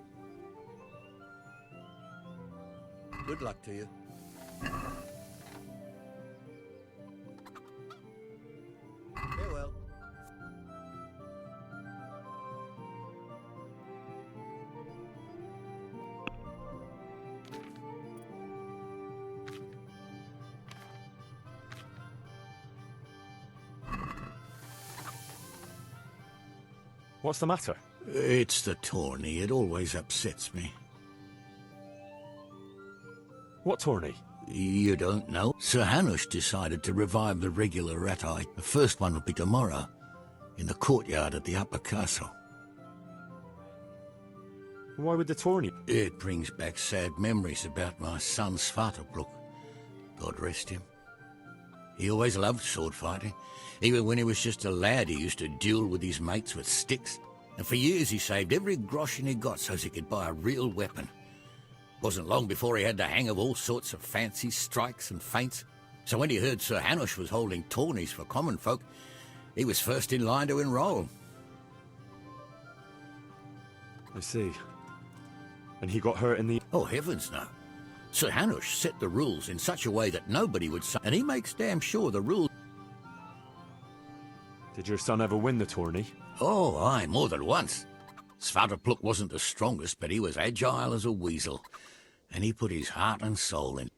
Good luck to you. Farewell. What's the matter? It's the tourney. It always upsets me. What tourney? You don't know? Sir Hanush decided to revive the regular Rattay. The first one will be tomorrow, in the courtyard at the upper castle. Why would the tourney? It brings back sad memories about my son Svartalfluk. God rest him. He always loved sword fighting. Even when he was just a lad, he used to duel with his mates with sticks. And for years he saved every groschen he got so as he could buy a real weapon. Wasn't long before he had the hang of all sorts of fancy strikes and feints. So when he heard Sir Hanush was holding tourneys for common folk, he was first in line to enroll. I see. And he got hurt in the... Oh, heavens no. Sir Hanush set the rules in such a way that nobody would say, and he makes damn sure the rules... Did your son ever win the tourney? Oh, aye, more than once. Svartalfluk wasn't the strongest, but he was agile as a weasel, and he put his heart and soul in.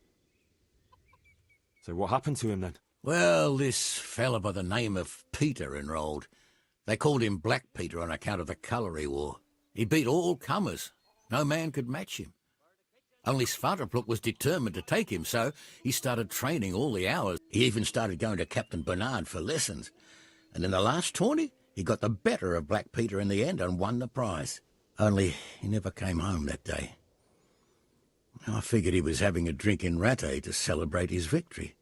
So what happened to him then? Well, this fella by the name of Peter enrolled. They called him Black Peter on account of the colour he wore. He beat all comers. No man could match him. Only Svartalfluk was determined to take him, so he started training all the hours. He even started going to Captain Bernard for lessons. And in the last tourney, he got the better of Black Peter in the end and won the prize. Only he never came home that day. I figured he was having a drink in Rattay to celebrate his victory.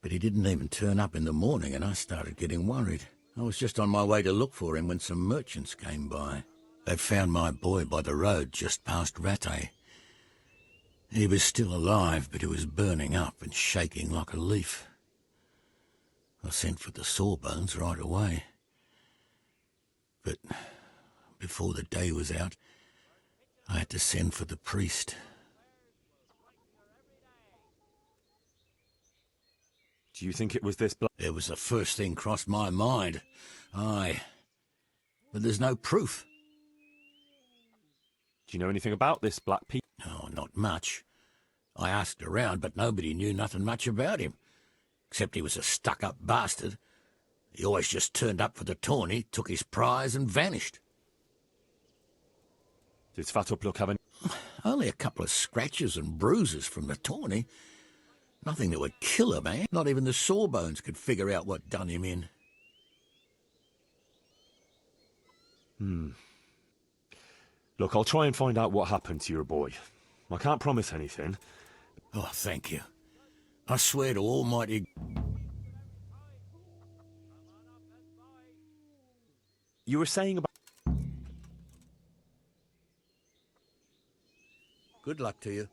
But he didn't even turn up in the morning, and I started getting worried. I was just on my way to look for him when some merchants came by. They'd found my boy by the road just past Rattay. He was still alive, but he was burning up and shaking like a leaf. I sent for the sawbones right away. But before the day was out, I had to send for the priest. Do you think it was this blood? It was the first thing crossed my mind. Aye. But there's no proof. Do you know anything about this Black Peter? No, not much. I asked around, but nobody knew nothing much about him. Except he was a stuck-up bastard. He always just turned up for the tourney, took his prize and vanished. Did Svartalfluk have any... Only a couple of scratches and bruises from the tourney. Nothing that would kill a man. Not even the sawbones could figure out what done him in. Look, I'll try and find out what happened to your boy. I can't promise anything. Oh, thank you. I swear to Almighty... You were saying about... Good luck to you.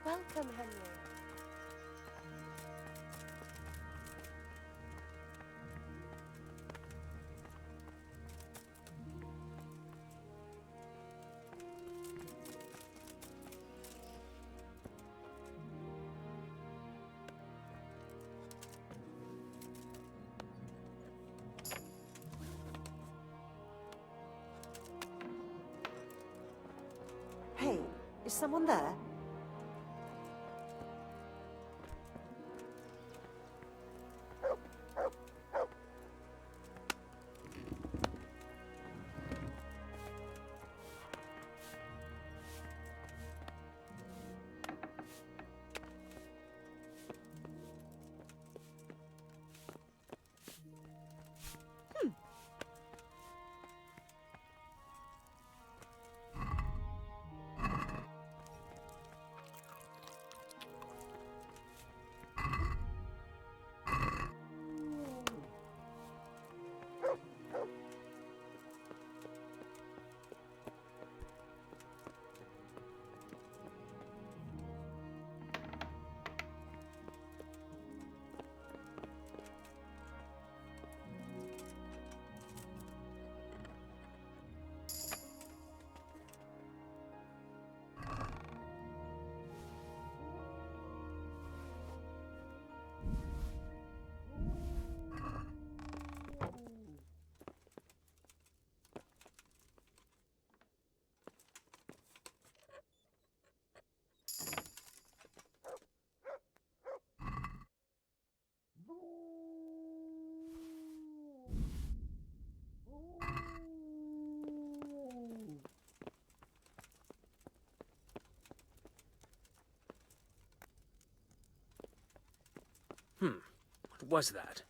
Welcome, Henry. someone there? What was that?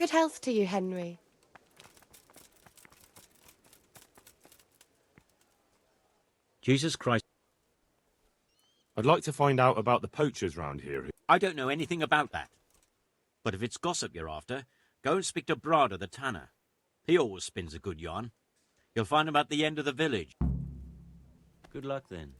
Good health to you, Henry. Jesus Christ. I'd like to find out about the poachers round here. I don't know anything about that. But if it's gossip you're after, go and speak to Brada the tanner. He always spins a good yarn. You'll find him at the end of the village. Good luck then.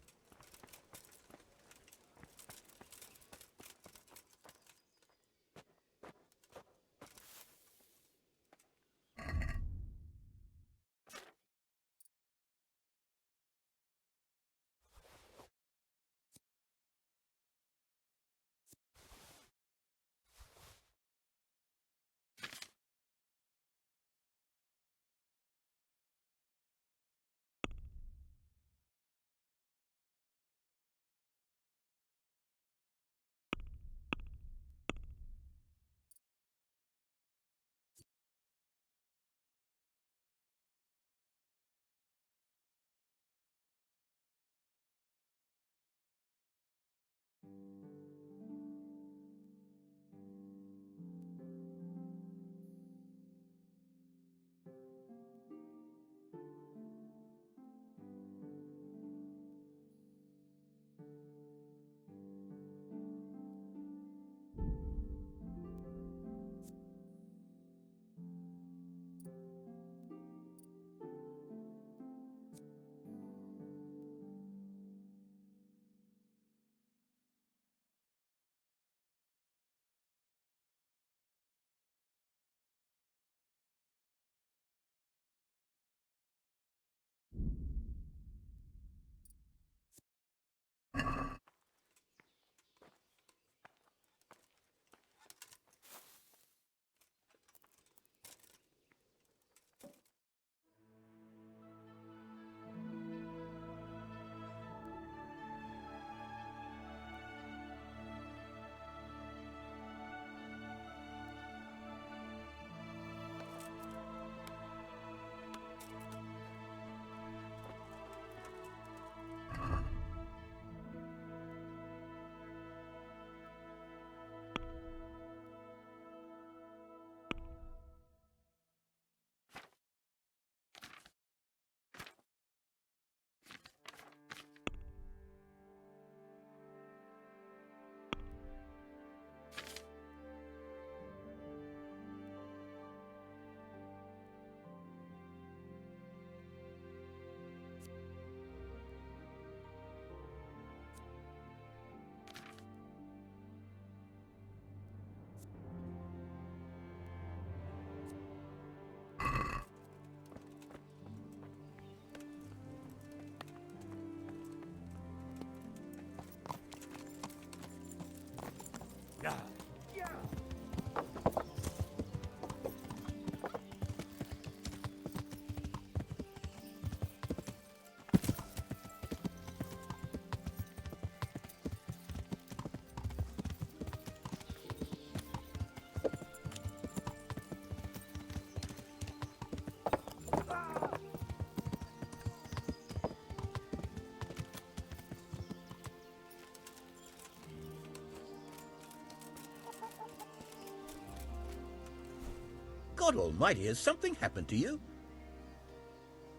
God almighty, has something happened to you?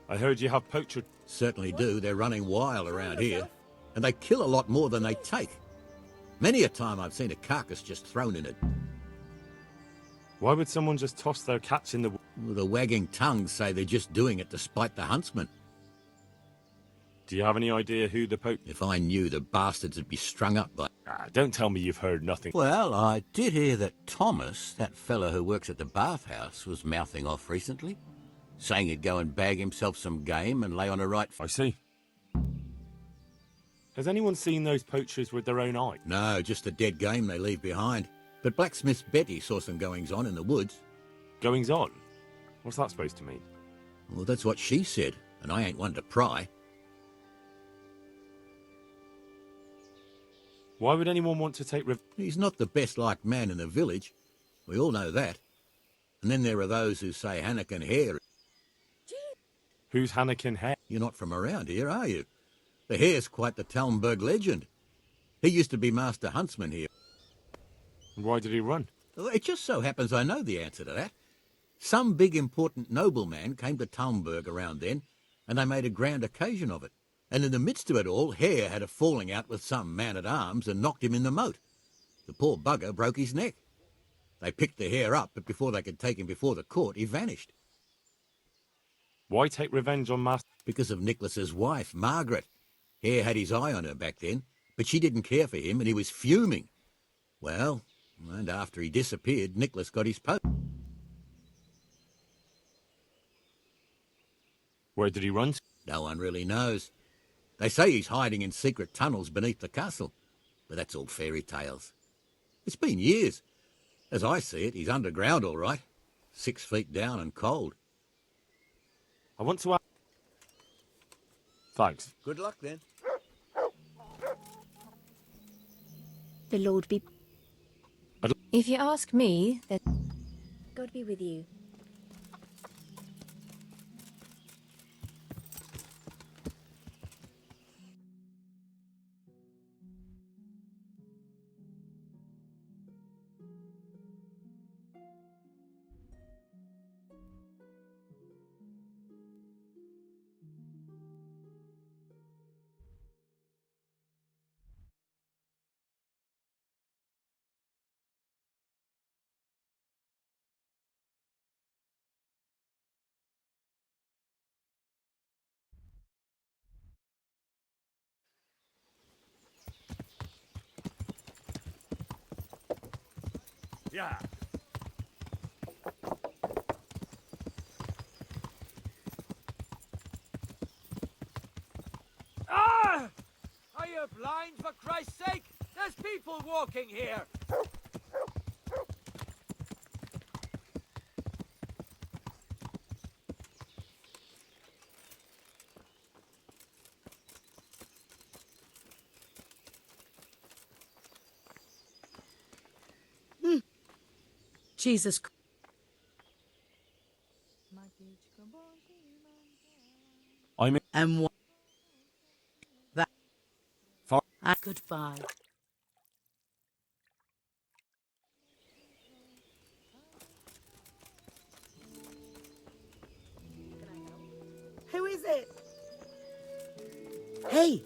I heard you have poacher... Certainly do. They're running wild around here. And they kill a lot more than they take. Many a time I've seen a carcass just thrown in it. Why would someone just toss their catch in the... Well, the wagging tongues say they're just doing it to spite the huntsman. Do you have any idea who the poacher... If I knew, the bastards would be strung up by... don't tell me you've heard nothing. Well, I did hear that Thomas, that fellow who works at the bathhouse, was mouthing off recently, saying he'd go and bag himself some game and lay on a right... I see. Has anyone seen those poachers with their own eye? No, just the dead game they leave behind. But Blacksmith Betty saw some goings-on in the woods. Goings-on? What's that supposed to mean? Well, that's what she said, and I ain't one to pry. Why would anyone want to take... He's not the best-liked man in the village. We all know that. And then there are those who say Hannikin Hare... Who's Hannikin Hare? You're not from around here, are you? The Hare's quite the Talmberg legend. He used to be master huntsman here. Why did he run? Well, it just so happens I know the answer to that. Some big important nobleman came to Talmberg around then, and they made a grand occasion of it. And in the midst of it all, Hare had a falling out with some man-at-arms and knocked him in the moat. The poor bugger broke his neck. They picked the Hare up, but before they could take him before the court, he vanished. Why take revenge on Master? Because of Nicholas's wife, Margaret. Hare had his eye on her back then, but she didn't care for him and he was fuming. Well, and after he disappeared, Nicholas got his post. Where did he run to? No one really knows. They say he's hiding in secret tunnels beneath the castle, but that's all fairy tales. It's been years. As I see it, he's underground all right. 6 feet down and cold. I want to ask... Thanks. Good luck then. The Lord be... If you ask me, then... God be with you. Yeah. Ah! Are you blind, for Christ's sake? There's people walking here. Jesus Christ. I'm in... And what? That. Far... Goodbye. Who is it? Hey!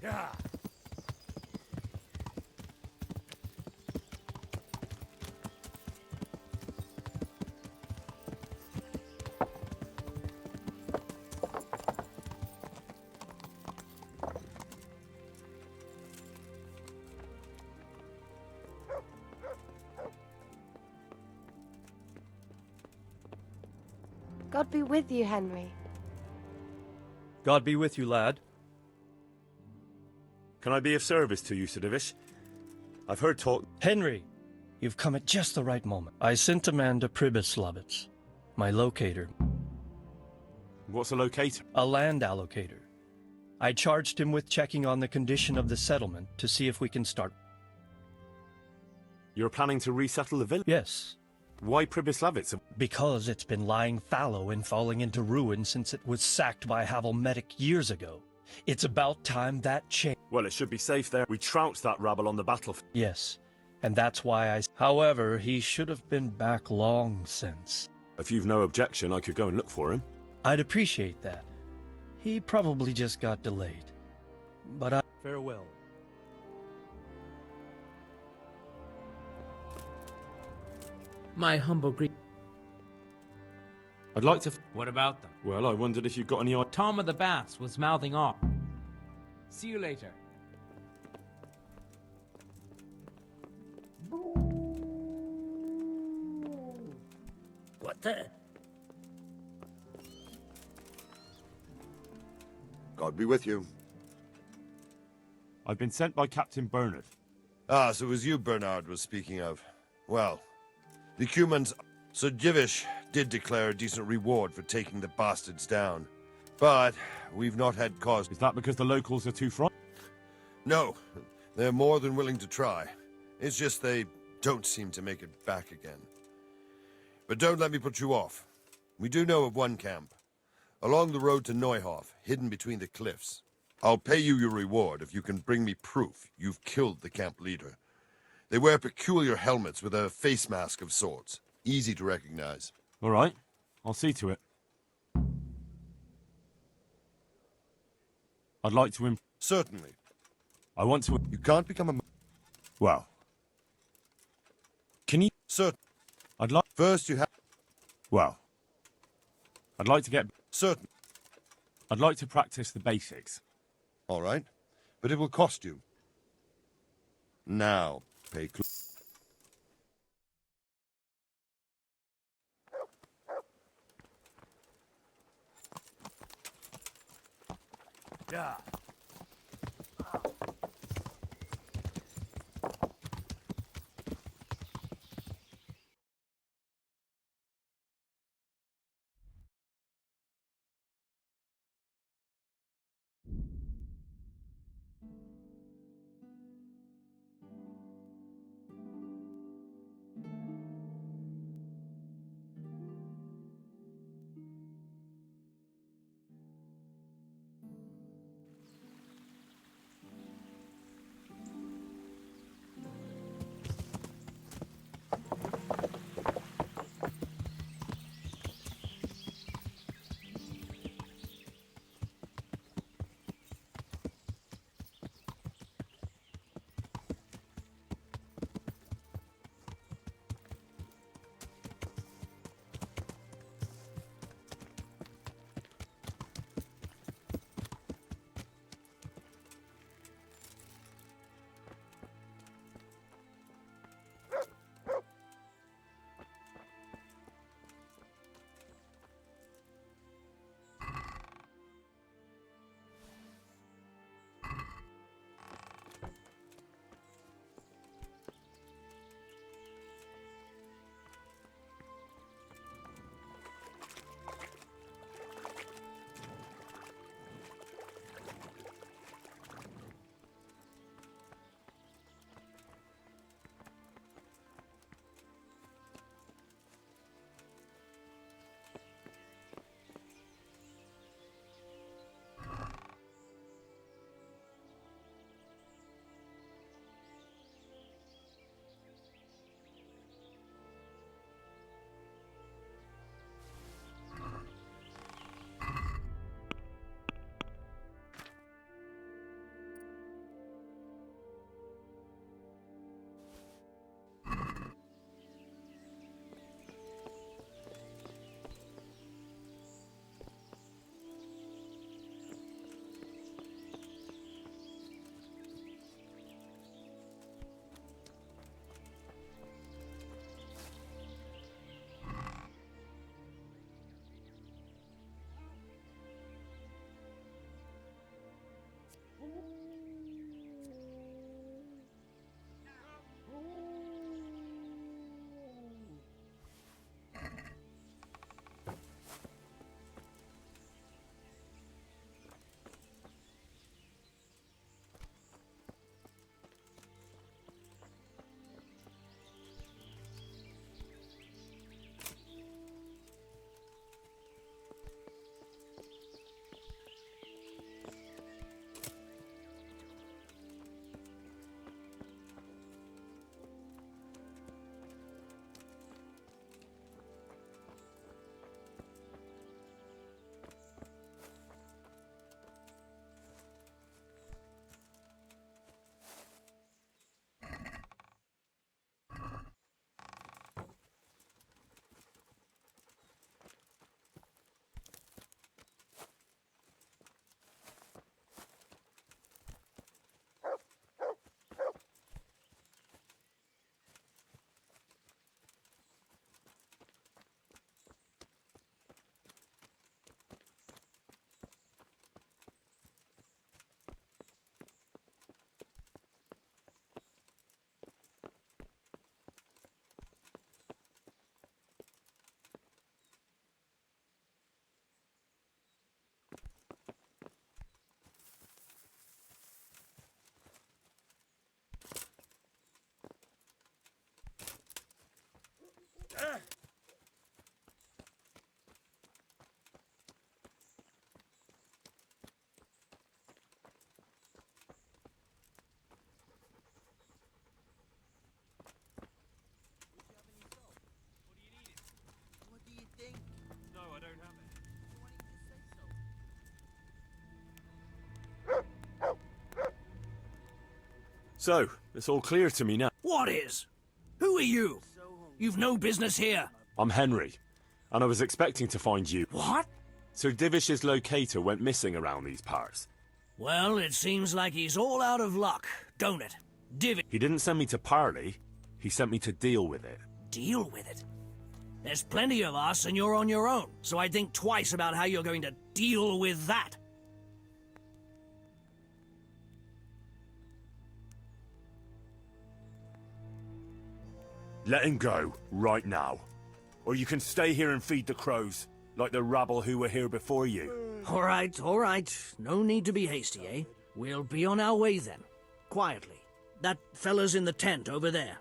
Yeah. God be with you, Henry. God be with you, lad. Can I be of service to you, Sir Divish? I've heard talk... Henry, you've come at just the right moment. I sent a man to Pribyslavitz, my locator. What's a locator? A land allocator. I charged him with checking on the condition of the settlement to see if we can start. You're planning to resettle the village? Yes. Why Pribyslavitz? Because it's been lying fallow and falling into ruin since it was sacked by Havelmetic years ago. It's about time that changed. Well, it should be safe there. We trounced that rabble on the battlefield. Yes, and that's why I... However, he should have been back long since. If you've no objection, I could go and look for him. I'd appreciate that. He probably just got delayed. But I... Farewell. My humble greet. I'd like to... What about them? Well, I wondered if you've got any... Tom of the Baths was mouthing off. See you later. What the? God be with you. I've been sent by Captain Bernard. Ah, so it was you Bernard was speaking of. Well, the Cumans... Sir Divish did declare a decent reward for taking the bastards down. But we've not had cause... Is that because the locals are too frightened? No, they're more than willing to try. It's just they don't seem to make it back again. But don't let me put you off. We do know of one camp. Along the road to Neuhof, hidden between the cliffs. I'll pay you your reward if you can bring me proof you've killed the camp leader. They wear peculiar helmets with a face mask of sorts. Easy to recognize. All right. I'll see to it. I'd like to... Certainly. I want to... You can't become a... Well... Can you... Certain. I'd like... First you have... Well... I'd like to get... Certain. I'd like to practice the basics. All right. But it will cost you. Now, pay close... Yeah. What do you think? No, I don't have it. Why don't you say so? So, it's all clear to me now. What is? Who are you? You've no business here. I'm Henry, and I was expecting to find you. What? Sir Divish's locator went missing around these parts. Well, it seems like he's all out of luck, don't it? Divish. He didn't send me to parley, he sent me to deal with it. Deal with it. There's plenty of us, and you're on your own, so I'd think twice about how you're going to deal with that. Let him go, right now. Or you can stay here and feed the crows, like the rabble who were here before you. All right. No need to be hasty, eh? We'll be on our way then. Quietly. That fella's in the tent over there.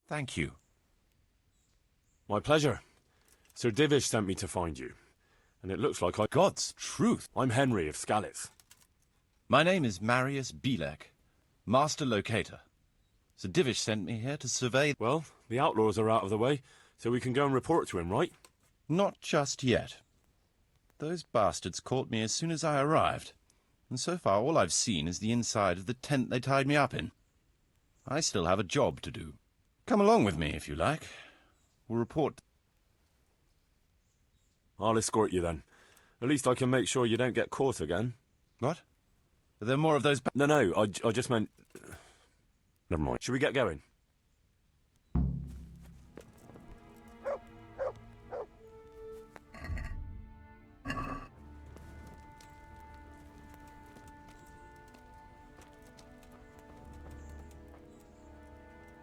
Thank you. My pleasure. Sir Divish sent me to find you. And it looks like God's truth. I'm Henry of Skalitz. My name is Marius Bielek, Master Locator. Sir Divish sent me here to survey... Well, the outlaws are out of the way, so we can go and report to him, right? Not just yet. Those bastards caught me as soon as I arrived, and so far all I've seen is the inside of the tent they tied me up in. I still have a job to do. Come along with me, if you like. We'll report... I'll escort you then. At least I can make sure you don't get caught again. What? Are there more of those... No, I just meant... Never mind. Should we get going?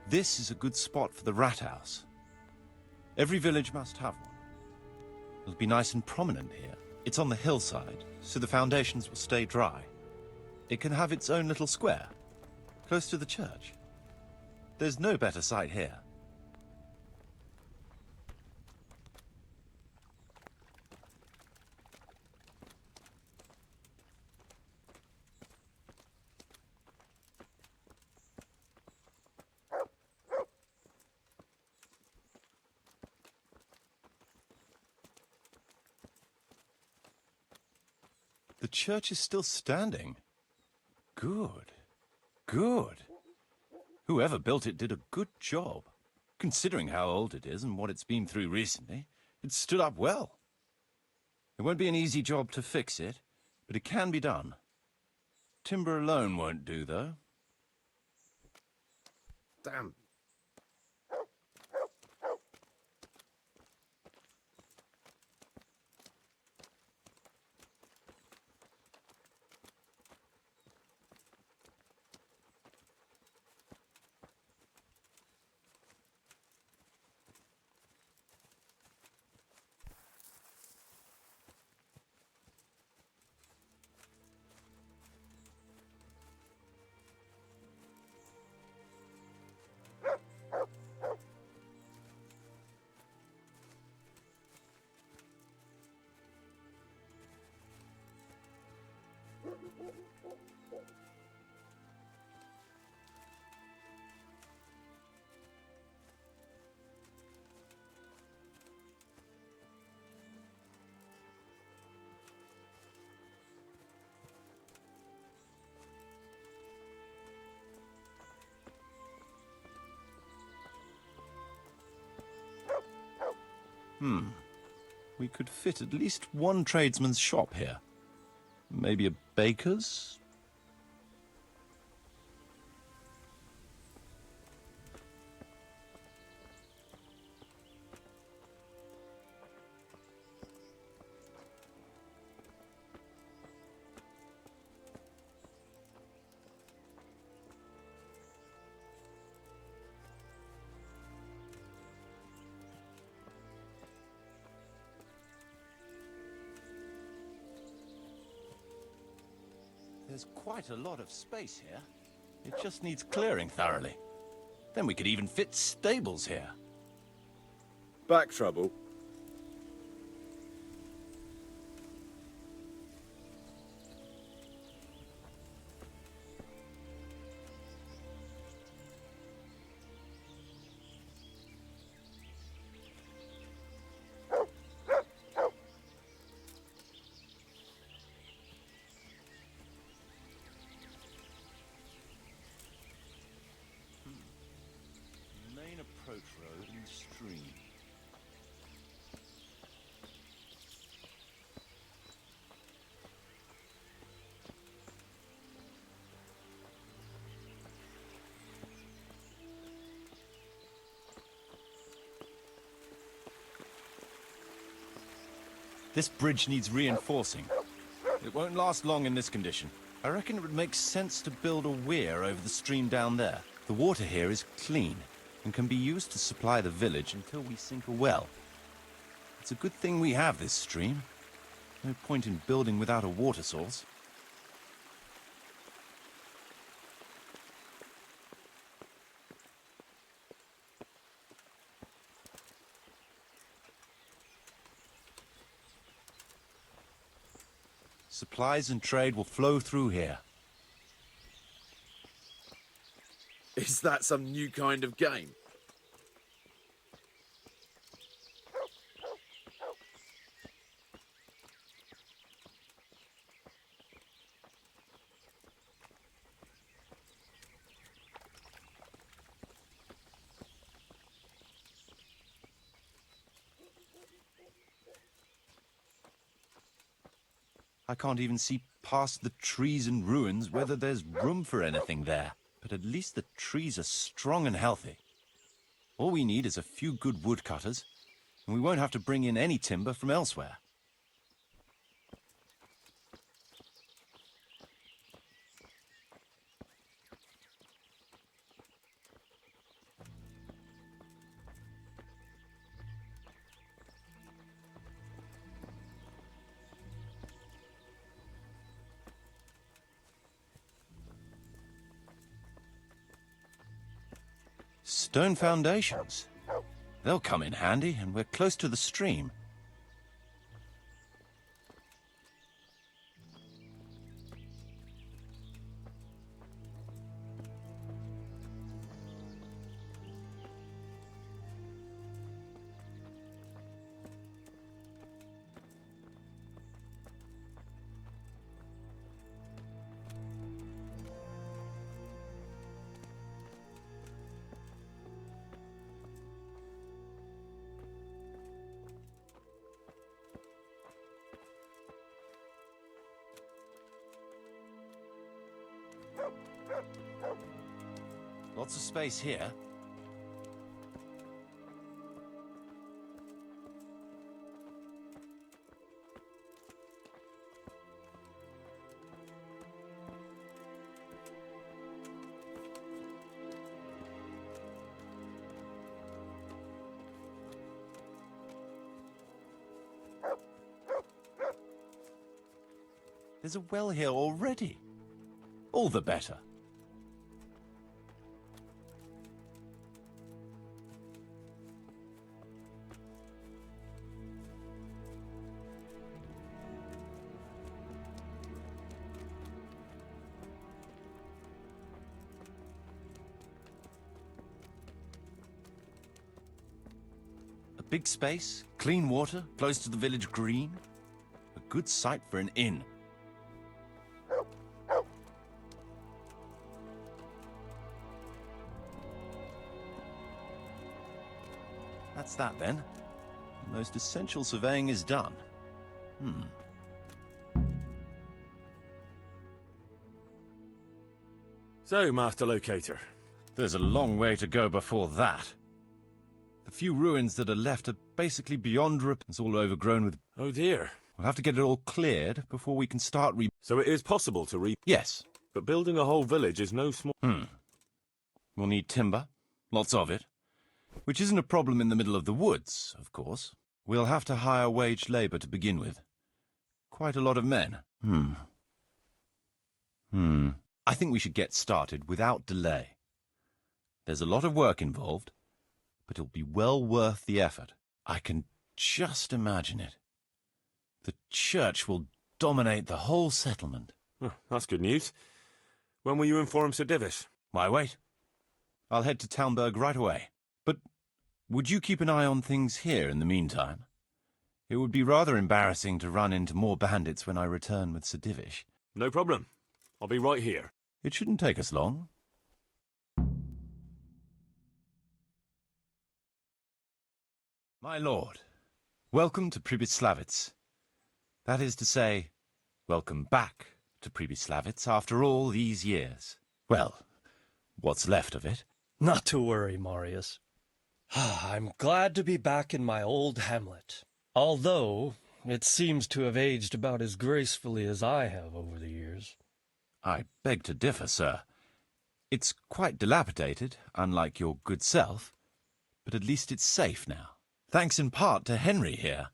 This is a good spot for the rat house. Every village must have one. It'll be nice and prominent here. It's on the hillside, so the foundations will stay dry. It can have its own little square, close to the church. There's no better site here. The church is still standing. Good. Good. Whoever built it did a good job. Considering how old it is and what it's been through recently, it stood up well. It won't be an easy job to fix it, but it can be done. Timber alone won't do, though. Damn. We could fit at least one tradesman's shop here. Maybe a baker's? There's quite a lot of space here. It just needs clearing thoroughly. Then we could even fit stables here. Back trouble? Main approach road and stream. This bridge needs reinforcing. It won't last long in this condition. I reckon it would make sense to build a weir over the stream down there. The water here is clean and can be used to supply the village until we sink a well. It's a good thing we have this stream. No point in building without a water source. Supplies and trade will flow through here. Is that some new kind of game? I can't even see past the trees and ruins whether there's room for anything there. But at least the trees are strong and healthy. All we need is a few good woodcutters, and we won't have to bring in any timber from elsewhere. Stone foundations. They'll come in handy, and we're close to the stream. Lots of space here. There's a well here already. All the better. A big space, clean water, close to the village green. A good site for an inn. That's that then. The most essential surveying is done. So, Master Locator. There's a long way to go before that. The few ruins that are left are basically beyond repair. It's all overgrown with... Oh dear. We'll have to get it all cleared before we can start So it is possible to Yes. But building a whole village is no small... We'll need timber. Lots of it. Which isn't a problem in the middle of the woods, of course. We'll have to hire wage labor to begin with. Quite a lot of men. I think we should get started without delay. There's a lot of work involved, but it'll be well worth the effort. I can just imagine it. The church will dominate the whole settlement. Oh, that's good news. When will you inform Sir Divish? Why wait? I'll head to Talmberg right away. But would you keep an eye on things here in the meantime? It would be rather embarrassing to run into more bandits when I return with Sir Divish. No problem. I'll be right here. It shouldn't take us long. My lord, welcome to Pribyslavitz. That is to say, welcome back to Pribyslavitz after all these years. Well, what's left of it. Not to worry, Marius. I'm glad to be back in my old hamlet, although it seems to have aged about as gracefully as I have over the years. I beg to differ, sir. It's quite dilapidated, unlike your good self, but at least it's safe now. Thanks in part to Henry here,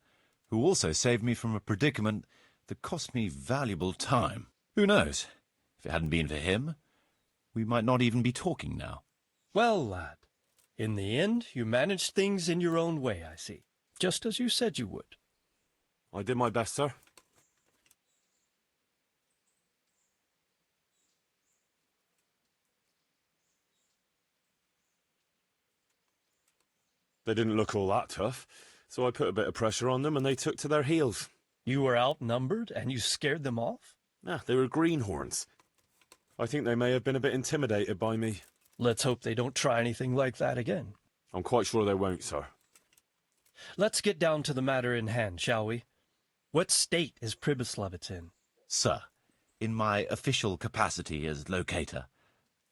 who also saved me from a predicament that cost me valuable time. Who knows? If it hadn't been for him, we might not even be talking now. Well, lad, in the end, you managed things in your own way, I see. Just as you said you would. I did my best, sir. They didn't look all that tough, so I put a bit of pressure on them and they took to their heels. You were outnumbered and you scared them off? They were greenhorns. I think they may have been a bit intimidated by me. Let's hope they don't try anything like that again. I'm quite sure they won't, sir. Let's get down to the matter in hand, shall we? What state is Pribyslavitz in? Sir, in my official capacity as locator,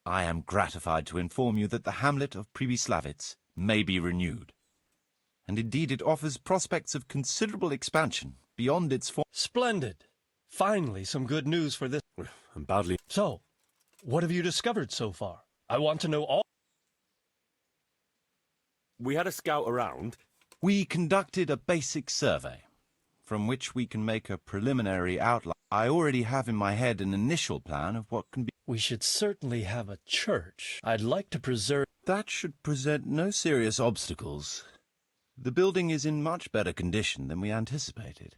I am gratified to inform you that the hamlet of Pribyslavitz may be renewed. And indeed it offers prospects of considerable expansion beyond its form. Splendid! Finally, some good news for this. And badly. So, what have you discovered so far? I want to know all. We had a scout around. We conducted a basic survey, from which we can make a preliminary outline. I already have in my head an initial plan of what can be. We should certainly have a church. I'd like to preserve. That should present no serious obstacles. The building is in much better condition than we anticipated.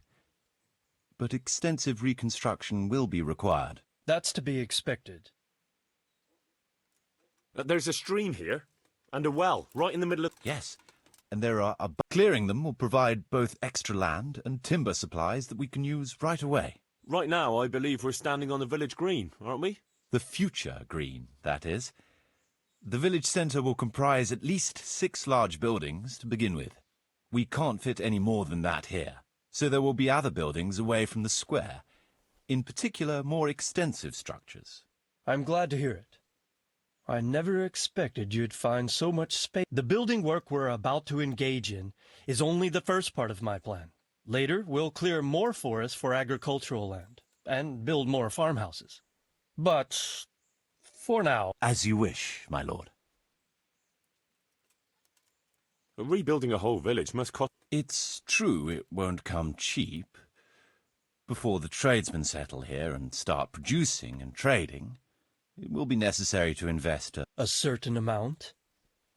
But extensive reconstruction will be required. That's to be expected. There's a stream here, and a well, right in the middle of... Yes, and there are... Clearing them will provide both extra land and timber supplies that we can use right away. Right now, I believe we're standing on the village green, aren't we? The future green, that is. The village centre will comprise at least 6 large buildings to begin with. We can't fit any more than that here, so there will be other buildings away from the square, in particular more extensive structures. I'm glad to hear it. I never expected you'd find so much space. The building work we're about to engage in is only the first part of my plan. Later, we'll clear more forests for agricultural land and build more farmhouses. But for now... As you wish, my lord. Rebuilding a whole village must cost... It's true it won't come cheap. Before the tradesmen settle here and start producing and trading, it will be necessary to invest a certain amount?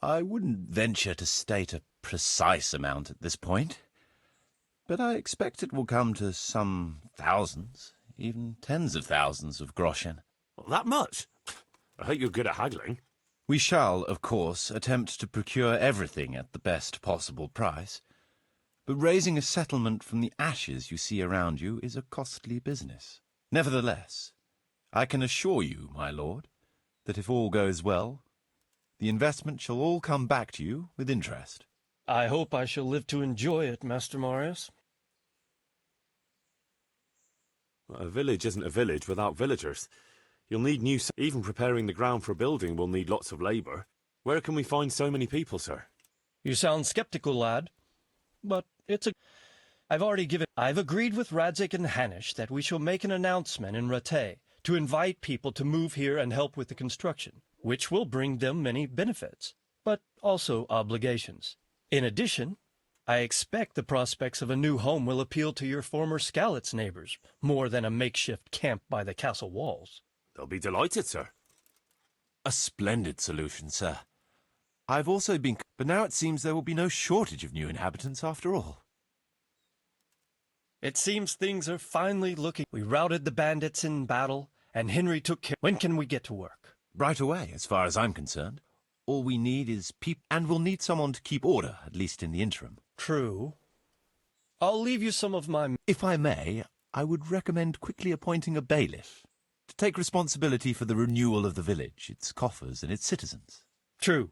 I wouldn't venture to state a precise amount at this point, but I expect it will come to some thousands, even tens of thousands of groschen. That much? I hope you're good at haggling. We shall, of course, attempt to procure everything at the best possible price, but raising a settlement from the ashes you see around you is a costly business. Nevertheless, I can assure you, my lord, that if all goes well, the investment shall all come back to you with interest. I hope I shall live to enjoy it, Master Marius. A village isn't a village without villagers. You'll need new... Even preparing the ground for a building will need lots of labour. Where can we find so many people, sir? You sound skeptical, lad. But it's a... I've agreed with Radzig and Hanish that we shall make an announcement in Rattay to invite people to move here and help with the construction, which will bring them many benefits, but also obligations. In addition, I expect the prospects of a new home will appeal to your former Skalitz neighbors more than a makeshift camp by the castle walls. They'll be delighted, sir. A splendid solution, sir. I've also been... But now it seems there will be no shortage of new inhabitants after all. It seems things are finally looking... We routed the bandits in battle, and Henry took care... When can we get to work? Right away, as far as I'm concerned. All we need is and we'll need someone to keep order, at least in the interim. True. I'll leave you some of my... If I may, I would recommend quickly appointing a bailiff to take responsibility for the renewal of the village, its coffers and its citizens. True.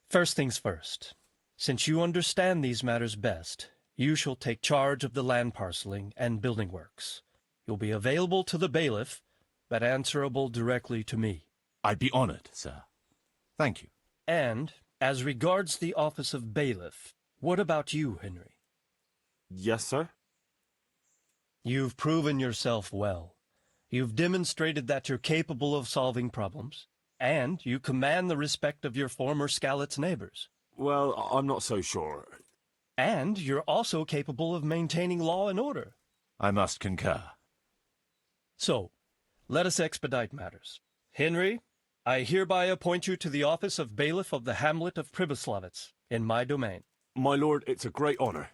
First things first. Since you understand these matters best, you shall take charge of the land parceling and building works. You'll be available to the bailiff, but answerable directly to me. I'd be honored, sir. Thank you. And, as regards the office of bailiff, what about you, Henry? Yes, sir? You've proven yourself well. You've demonstrated that you're capable of solving problems, and you command the respect of your former Skalitz neighbors. Well, I'm not so sure. And you're also capable of maintaining law and order. I must concur. So, let us expedite matters. Henry, I hereby appoint you to the office of bailiff of the hamlet of Pribyslavitz, in my domain. My lord, it's a great honour.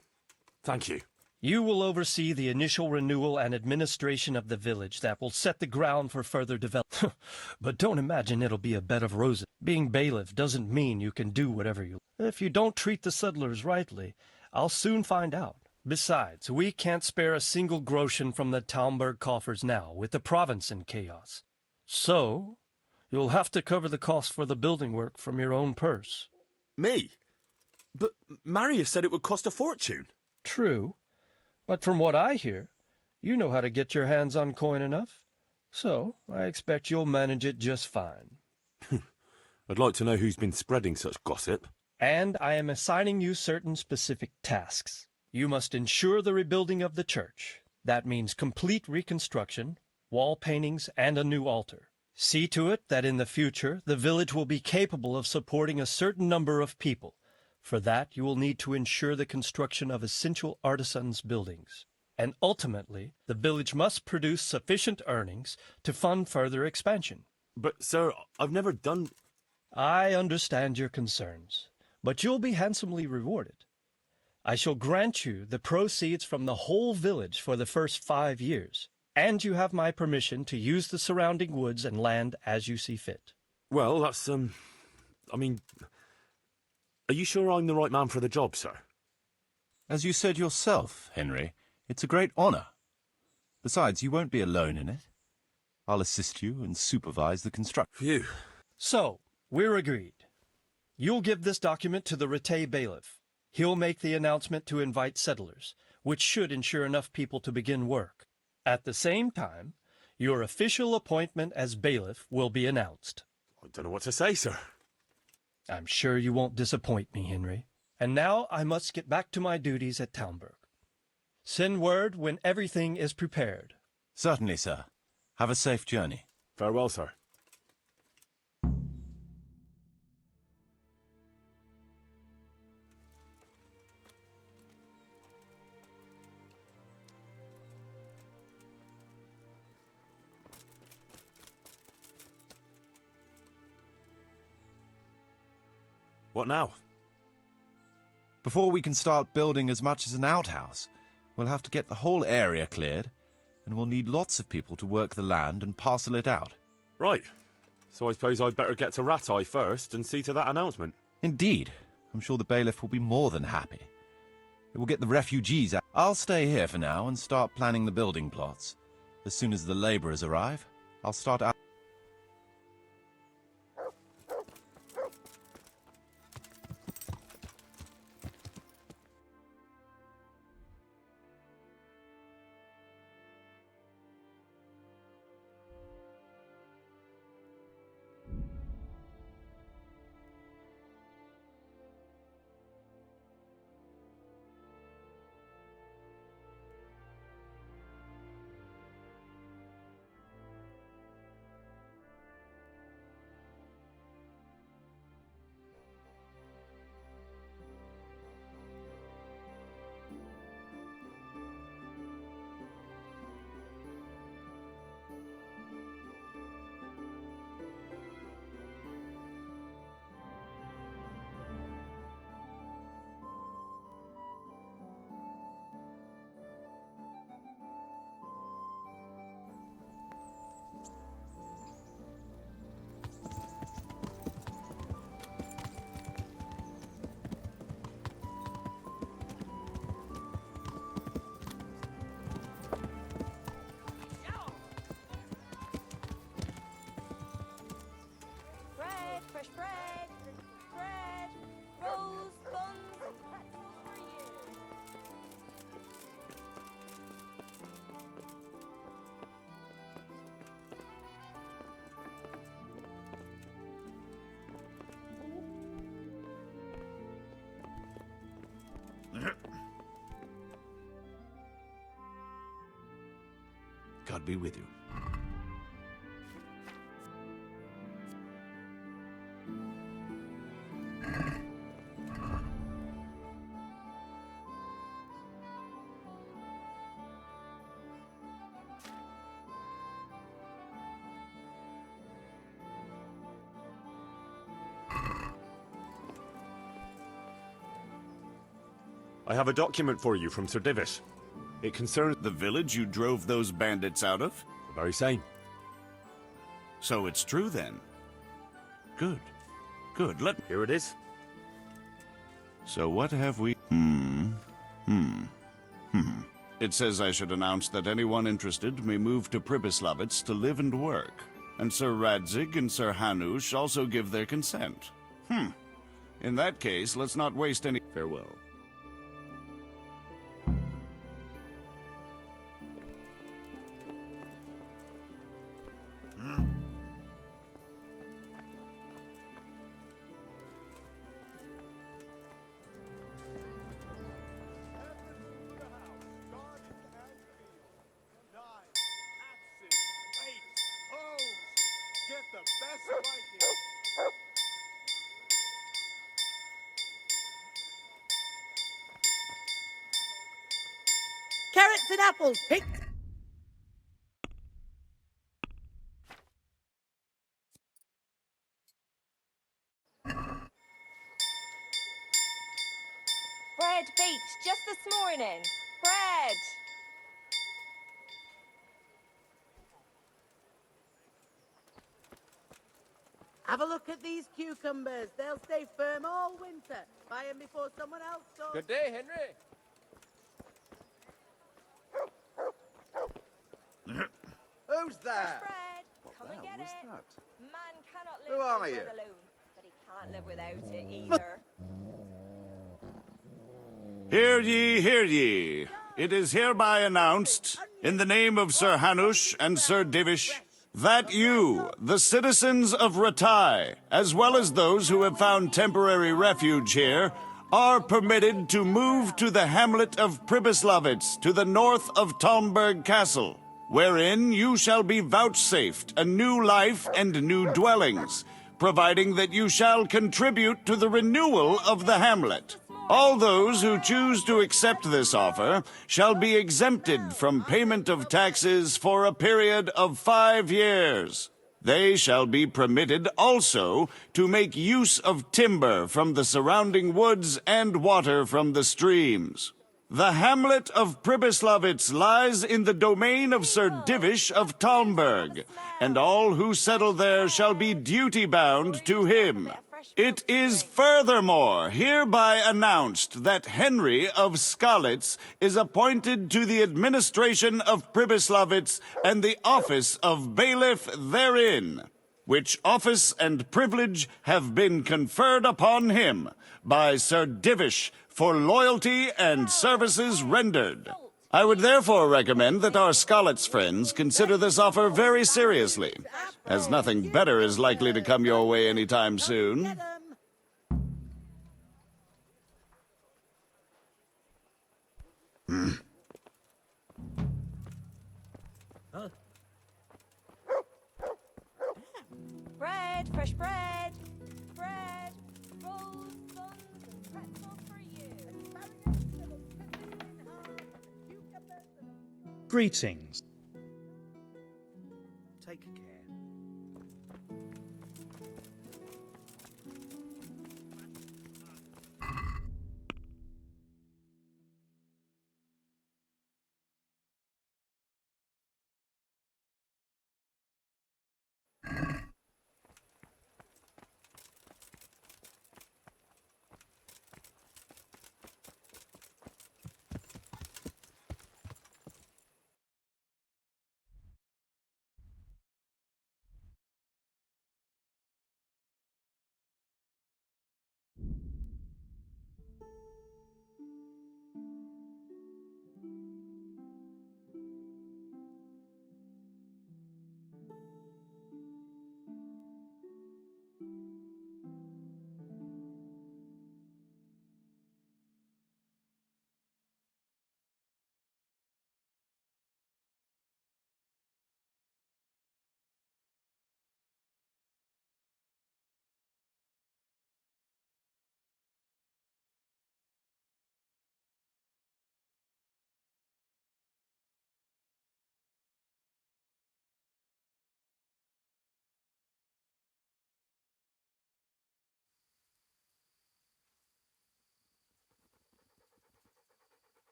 Thank you. You will oversee the initial renewal and administration of the village that will set the ground for further development. But don't imagine it'll be a bed of roses. Being bailiff doesn't mean you can do whatever you... If you don't treat the settlers rightly, I'll soon find out. Besides, we can't spare a single groschen from the Talmberg coffers now, with the province in chaos. So, you'll have to cover the cost for the building work from your own purse. Me? But Marius said it would cost a fortune. True. But from what I hear, you know how to get your hands on coin enough. So, I expect you'll manage it just fine. I'd like to know who's been spreading such gossip. And I am assigning you certain specific tasks. You must ensure the rebuilding of the church. That means complete reconstruction, wall paintings, and a new altar. See to it that in the future, the village will be capable of supporting a certain number of people. For that, you will need to ensure the construction of essential artisans' buildings. And ultimately, the village must produce sufficient earnings to fund further expansion. But, sir, I've never done... I understand your concerns, but you'll be handsomely rewarded. I shall grant you the proceeds from the whole village for the first 5 years, and you have my permission to use the surrounding woods and land as you see fit. Well, that's, I mean... Are you sure I'm the right man for the job, sir? As you said yourself, Henry, it's a great honour. Besides, you won't be alone in it. I'll assist you and supervise the construction. Phew. So, we're agreed. You'll give this document to the Rattay bailiff. He'll make the announcement to invite settlers, which should ensure enough people to begin work. At the same time, your official appointment as bailiff will be announced. I don't know what to say, sir. I'm sure you won't disappoint me, Henry. And now I must get back to my duties at Talmberg. Send word when everything is prepared. Certainly, sir. Have a safe journey. Farewell, sir. What now? Before we can start building as much as an outhouse, we'll have to get the whole area cleared, and we'll need lots of people to work the land and parcel it out. Right. So I suppose I'd better get to Rattay first and see to that announcement. Indeed. I'm sure the bailiff will be more than happy. It will get the refugees out. I'll stay here for now and start planning the building plots. As soon as the labourers arrive, I'll start out. Fresh bread, rolls, buns, and pretzels for you. God be with you. I have a document for you from Sir Divish. It concerns the village you drove those bandits out of? The very same. So it's true then. Good. Good. Here it is. So what have we... It says I should announce that anyone interested may move to Pribyslavitz to live and work. And Sir Radzig and Sir Hanush also give their consent. In that case, let's not waste any... Farewell. Get the best Viking. Carrots and apples, picked. Bread baked just this morning. Bread. Have a look at these cucumbers. They'll stay firm all winter. Buy them before someone else does. Good day, Henry. Who's there? Bread. Come and get was it. that? Man cannot live Who are with you? bread alone, but he can't live without it either. Hear ye, hear ye. It is hereby announced, in the name of Sir Hanush and Sir Divish, that you, the citizens of Ratai, as well as those who have found temporary refuge here, are permitted to move to the hamlet of Pribyslavitz to the north of Talmberg Castle, wherein you shall be vouchsafed a new life and new dwellings, providing that you shall contribute to the renewal of the hamlet. All those who choose to accept this offer shall be exempted from payment of taxes for a period of 5 years. They shall be permitted also to make use of timber from the surrounding woods and water from the streams. The hamlet of Pribyslavitz lies in the domain of Sir Divish of Talmberg, and all who settle there shall be duty-bound to him. It is furthermore hereby announced that Henry of Skalitz is appointed to the administration of Pribyslavitz and the office of bailiff therein, which office and privilege have been conferred upon him by Sir Divish for loyalty and services rendered. I would therefore recommend that our Skalitz friends consider this offer very seriously, as nothing better is likely to come your way anytime soon. Bread, fresh bread. Bread, rolls, buns, and pretzels for you. Greetings. Take care.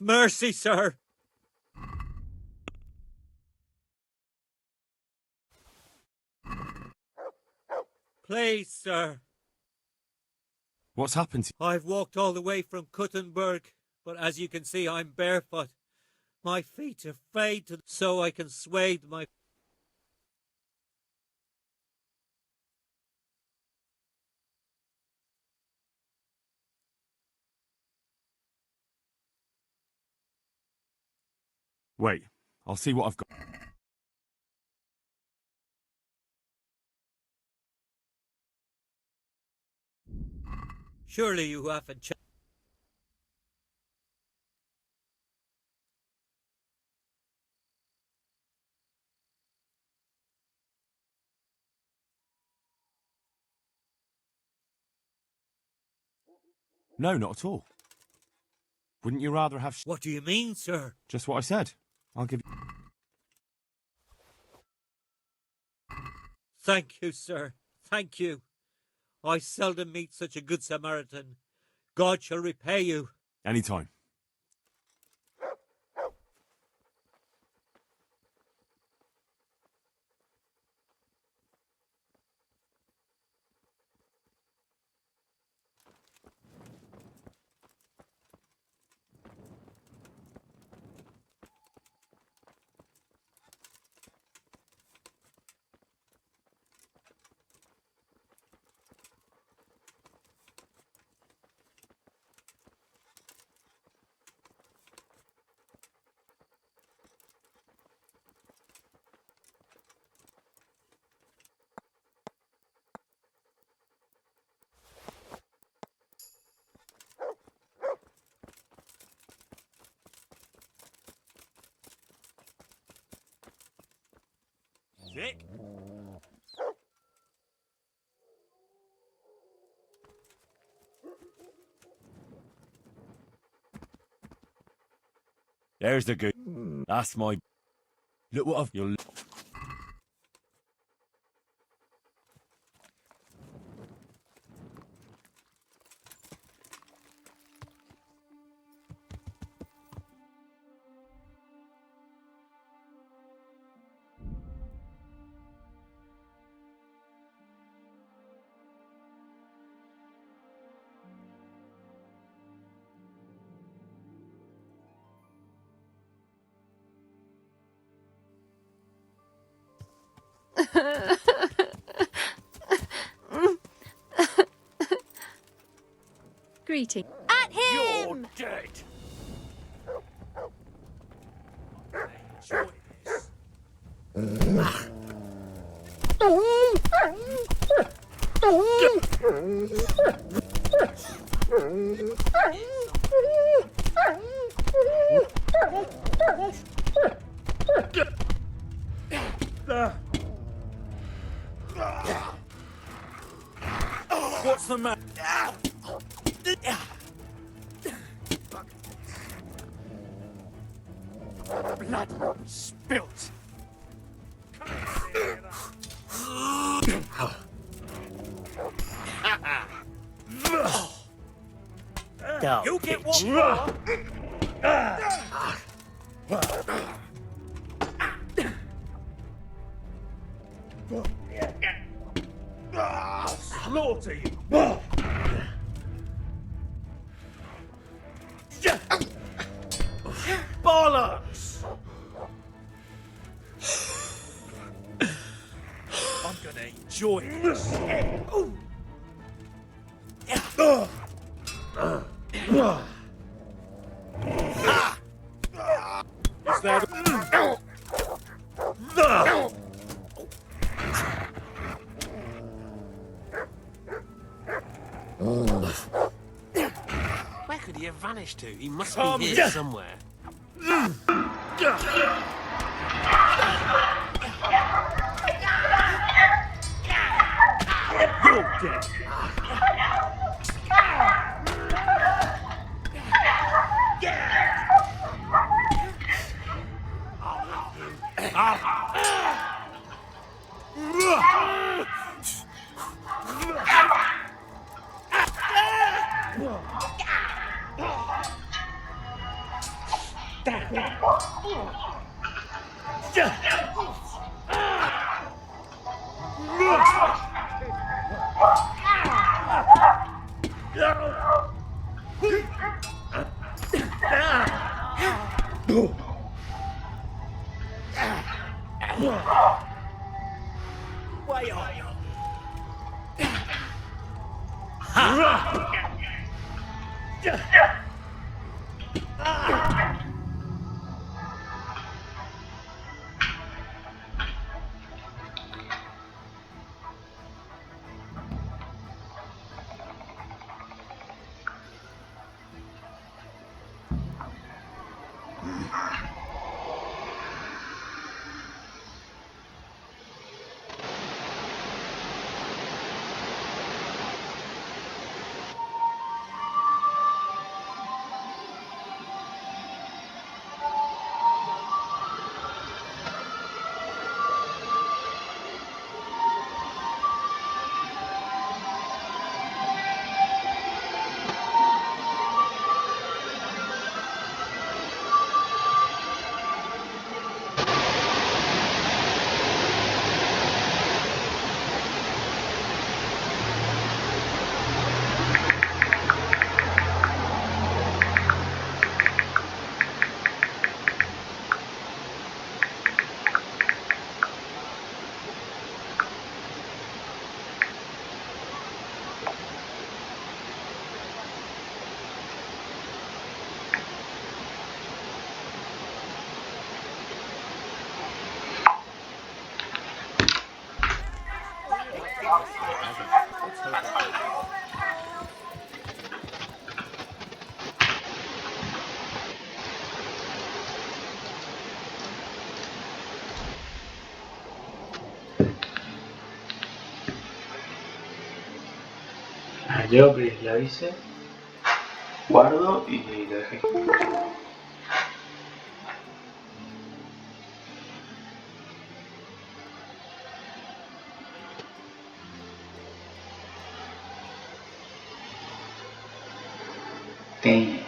Mercy, sir. Please, sir. What's happened to you? I've walked all the way from Kuttenberg, but as you can see, I'm barefoot. My feet are frayed so I can swathe my... Wait, I'll see what I've got. Surely you haven't checked. No, not at all. Wouldn't you rather have... What do you mean, sir? Just what I said. I'll give you... Thank you, sir. Thank you. I seldom meet such a good Samaritan. God shall repay you. Anytime. Dick? There's the good. That's my... Look what I've... You'll... Greeting. At him! You're dead! What's the matter? Blood spilt! You get one more! Slaughter you! Bollocks! I'm gonna enjoy this. Is that... Where could he have vanished to? He must Come be here here. somewhere. You're dead! Yo abrí la hice, guardo y lo dejé. Damn.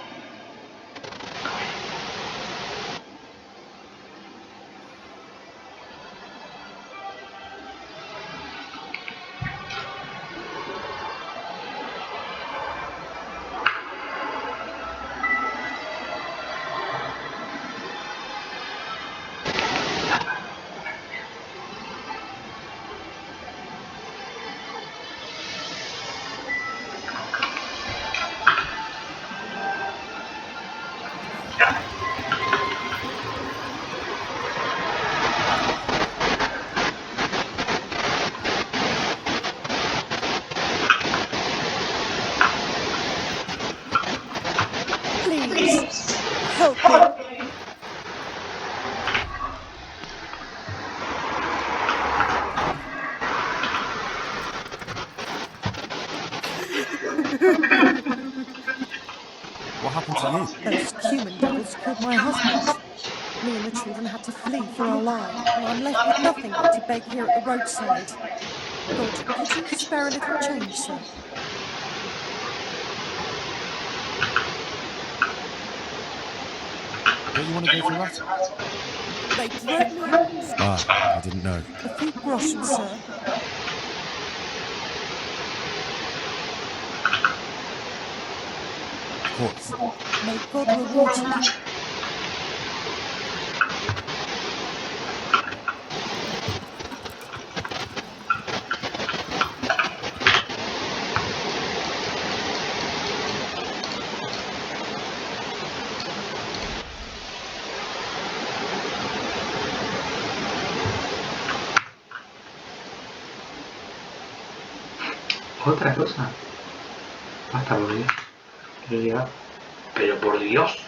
Please, help me. What happened to you? Those human devils killed my husband. Me and the children had to flee for our lives, and I'm left with nothing but to beg here at the roadside. God, could you spare a little change, sir? Don't you want to go for Rattle? They drove me out. Ah, I didn't know. A few groschen, sir. Of course. May God reward you. Otra cosa. Hasta los días. Quiero llegar. Pero por Dios.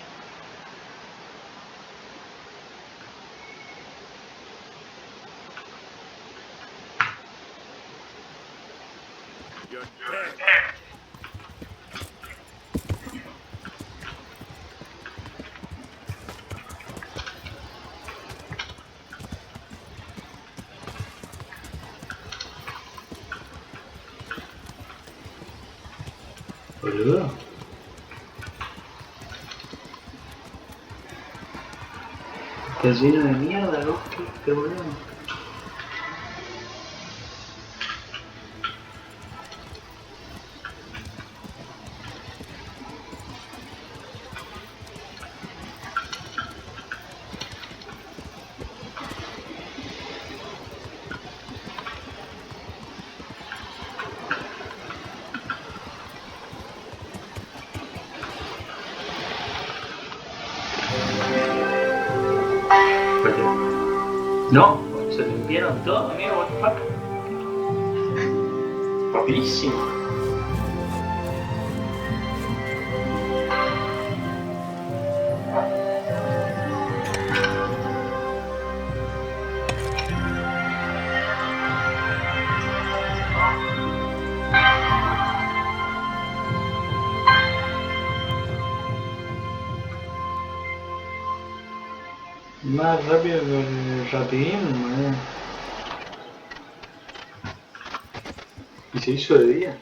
You're dead. Boludo. Estás lleno de mierda, ¿no? ¿Qué boludo? No, se lo enviaron todo, amigo, what the fuck. Rapidísimo. Más rápido que el rapidín, y se hizo de día.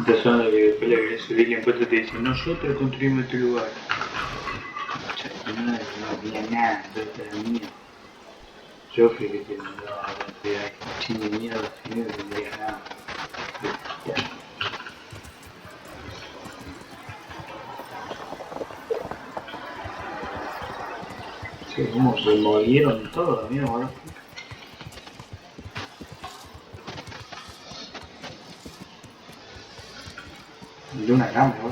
Esta zona de después la violencia civil y encuentro te dicen nosotros construimos este lugar. No había nada, todo era mío. Yo fui que te mandaba la cantidad de chin de mierda, si no tendría nada. Sí, como removieron todo, mira, ahora. De una cama, ¿no?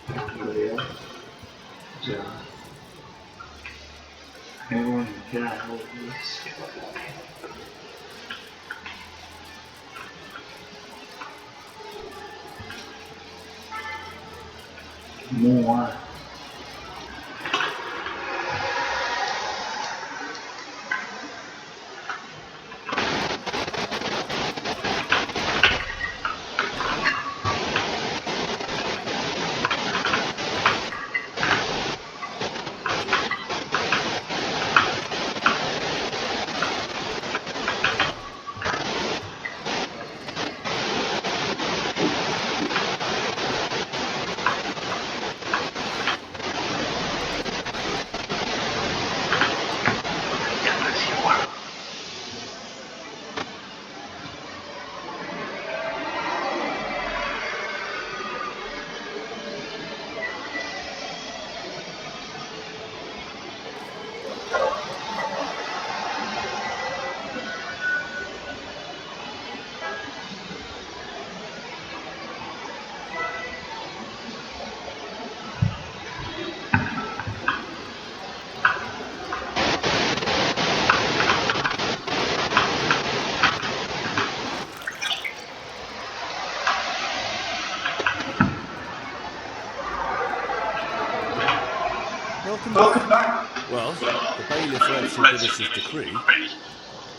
En realidad, ya. Muy mal. Welcome back. Well, the bailiff read Sir Divis's decree,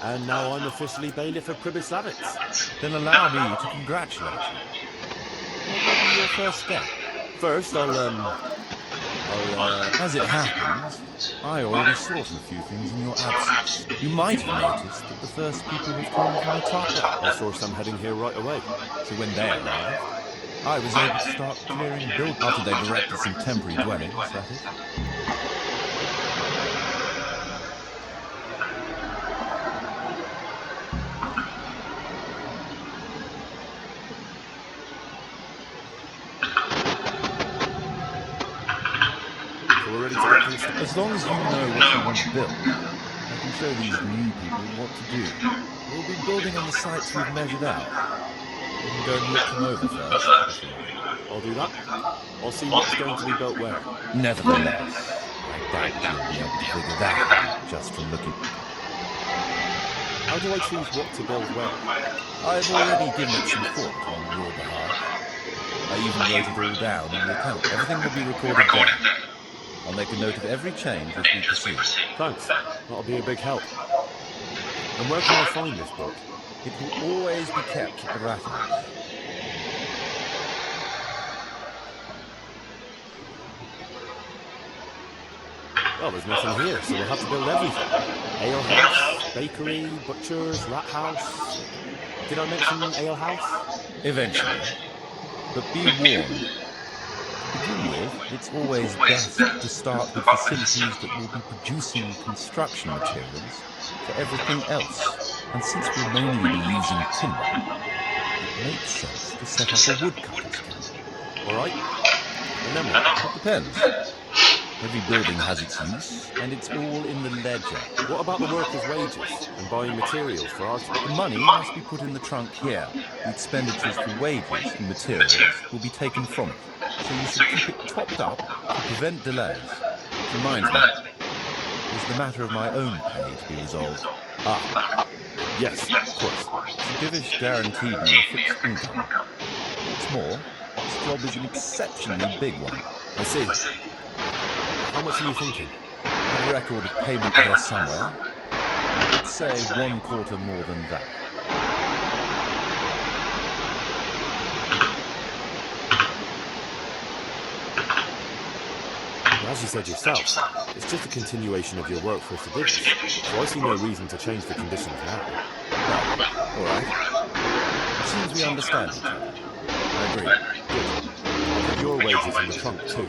and now I'm officially bailiff of Pribyslavitz. Then allow me to congratulate you. What will be your first step? First, I'll as it happens, I already sorted a few things in your absence. You might have noticed that the first people have come from Ataka. I saw some heading here right away. So when they arrived, I was able to start clearing the build after they erected some temporary dwellings, that is. As long as you know what you want to build, I can show these new people what to do. We'll be building on the sites we've measured out. We can go and look them over first. I'll do that. I'll see what's going to be built where. Nevertheless, I doubt you'll be able to figure that out just from looking. How do I choose what to build where? I've already given it some thought on your behalf. I even wrote it all down in the account. Everything will be recorded there. I'll make a note of every change as we proceed. Thanks. That'll be a big help. And where can I find this book? It will always be kept at the Rat House. Well, there's nothing here, so we'll have to build everything. Ale house, bakery, butchers, rat house. Did I mention ale house? Eventually. But be warned, begin with, it's always best to start with facilities that will be producing construction materials for everything else. And since we'll mainly be using timber, it makes sense to set up a woodcutter's camp. All right. And then what? It depends. Every building has its use, and it's all in the ledger. What about the workers' wages and buying materials for our... The money must be put in the trunk here. The expenditures for wages and materials will be taken from it. So you should keep it topped up to prevent delays. Which reminds me, there's the matter of my own pay to be resolved. Ah, yes, of course. Sir Divish guaranteed me a fixed income. What's more, this job is an exceptionally big one. I see. How much are you thinking? I have a record of payment here somewhere. Let's say 1/4 more than that. Well, as you said yourself, it's just a continuation of your work for Sir Divish, so I see no reason to change the conditions now. Well, all right. It seems we understand each other. I agree. Good. I'll put your wages in the trunk too.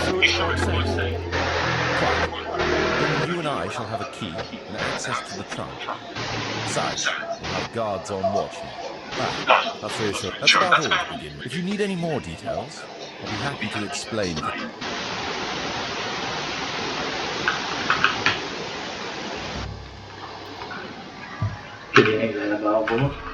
So it's quite safe. Fine. Then you and I shall have a key and access to the trunk. Besides, we'll have guards on watch here. Ah, That's reassuring. that's about all to begin with. If you need any more details, I'll be happy to explain them. Queria ainda levar o bolso.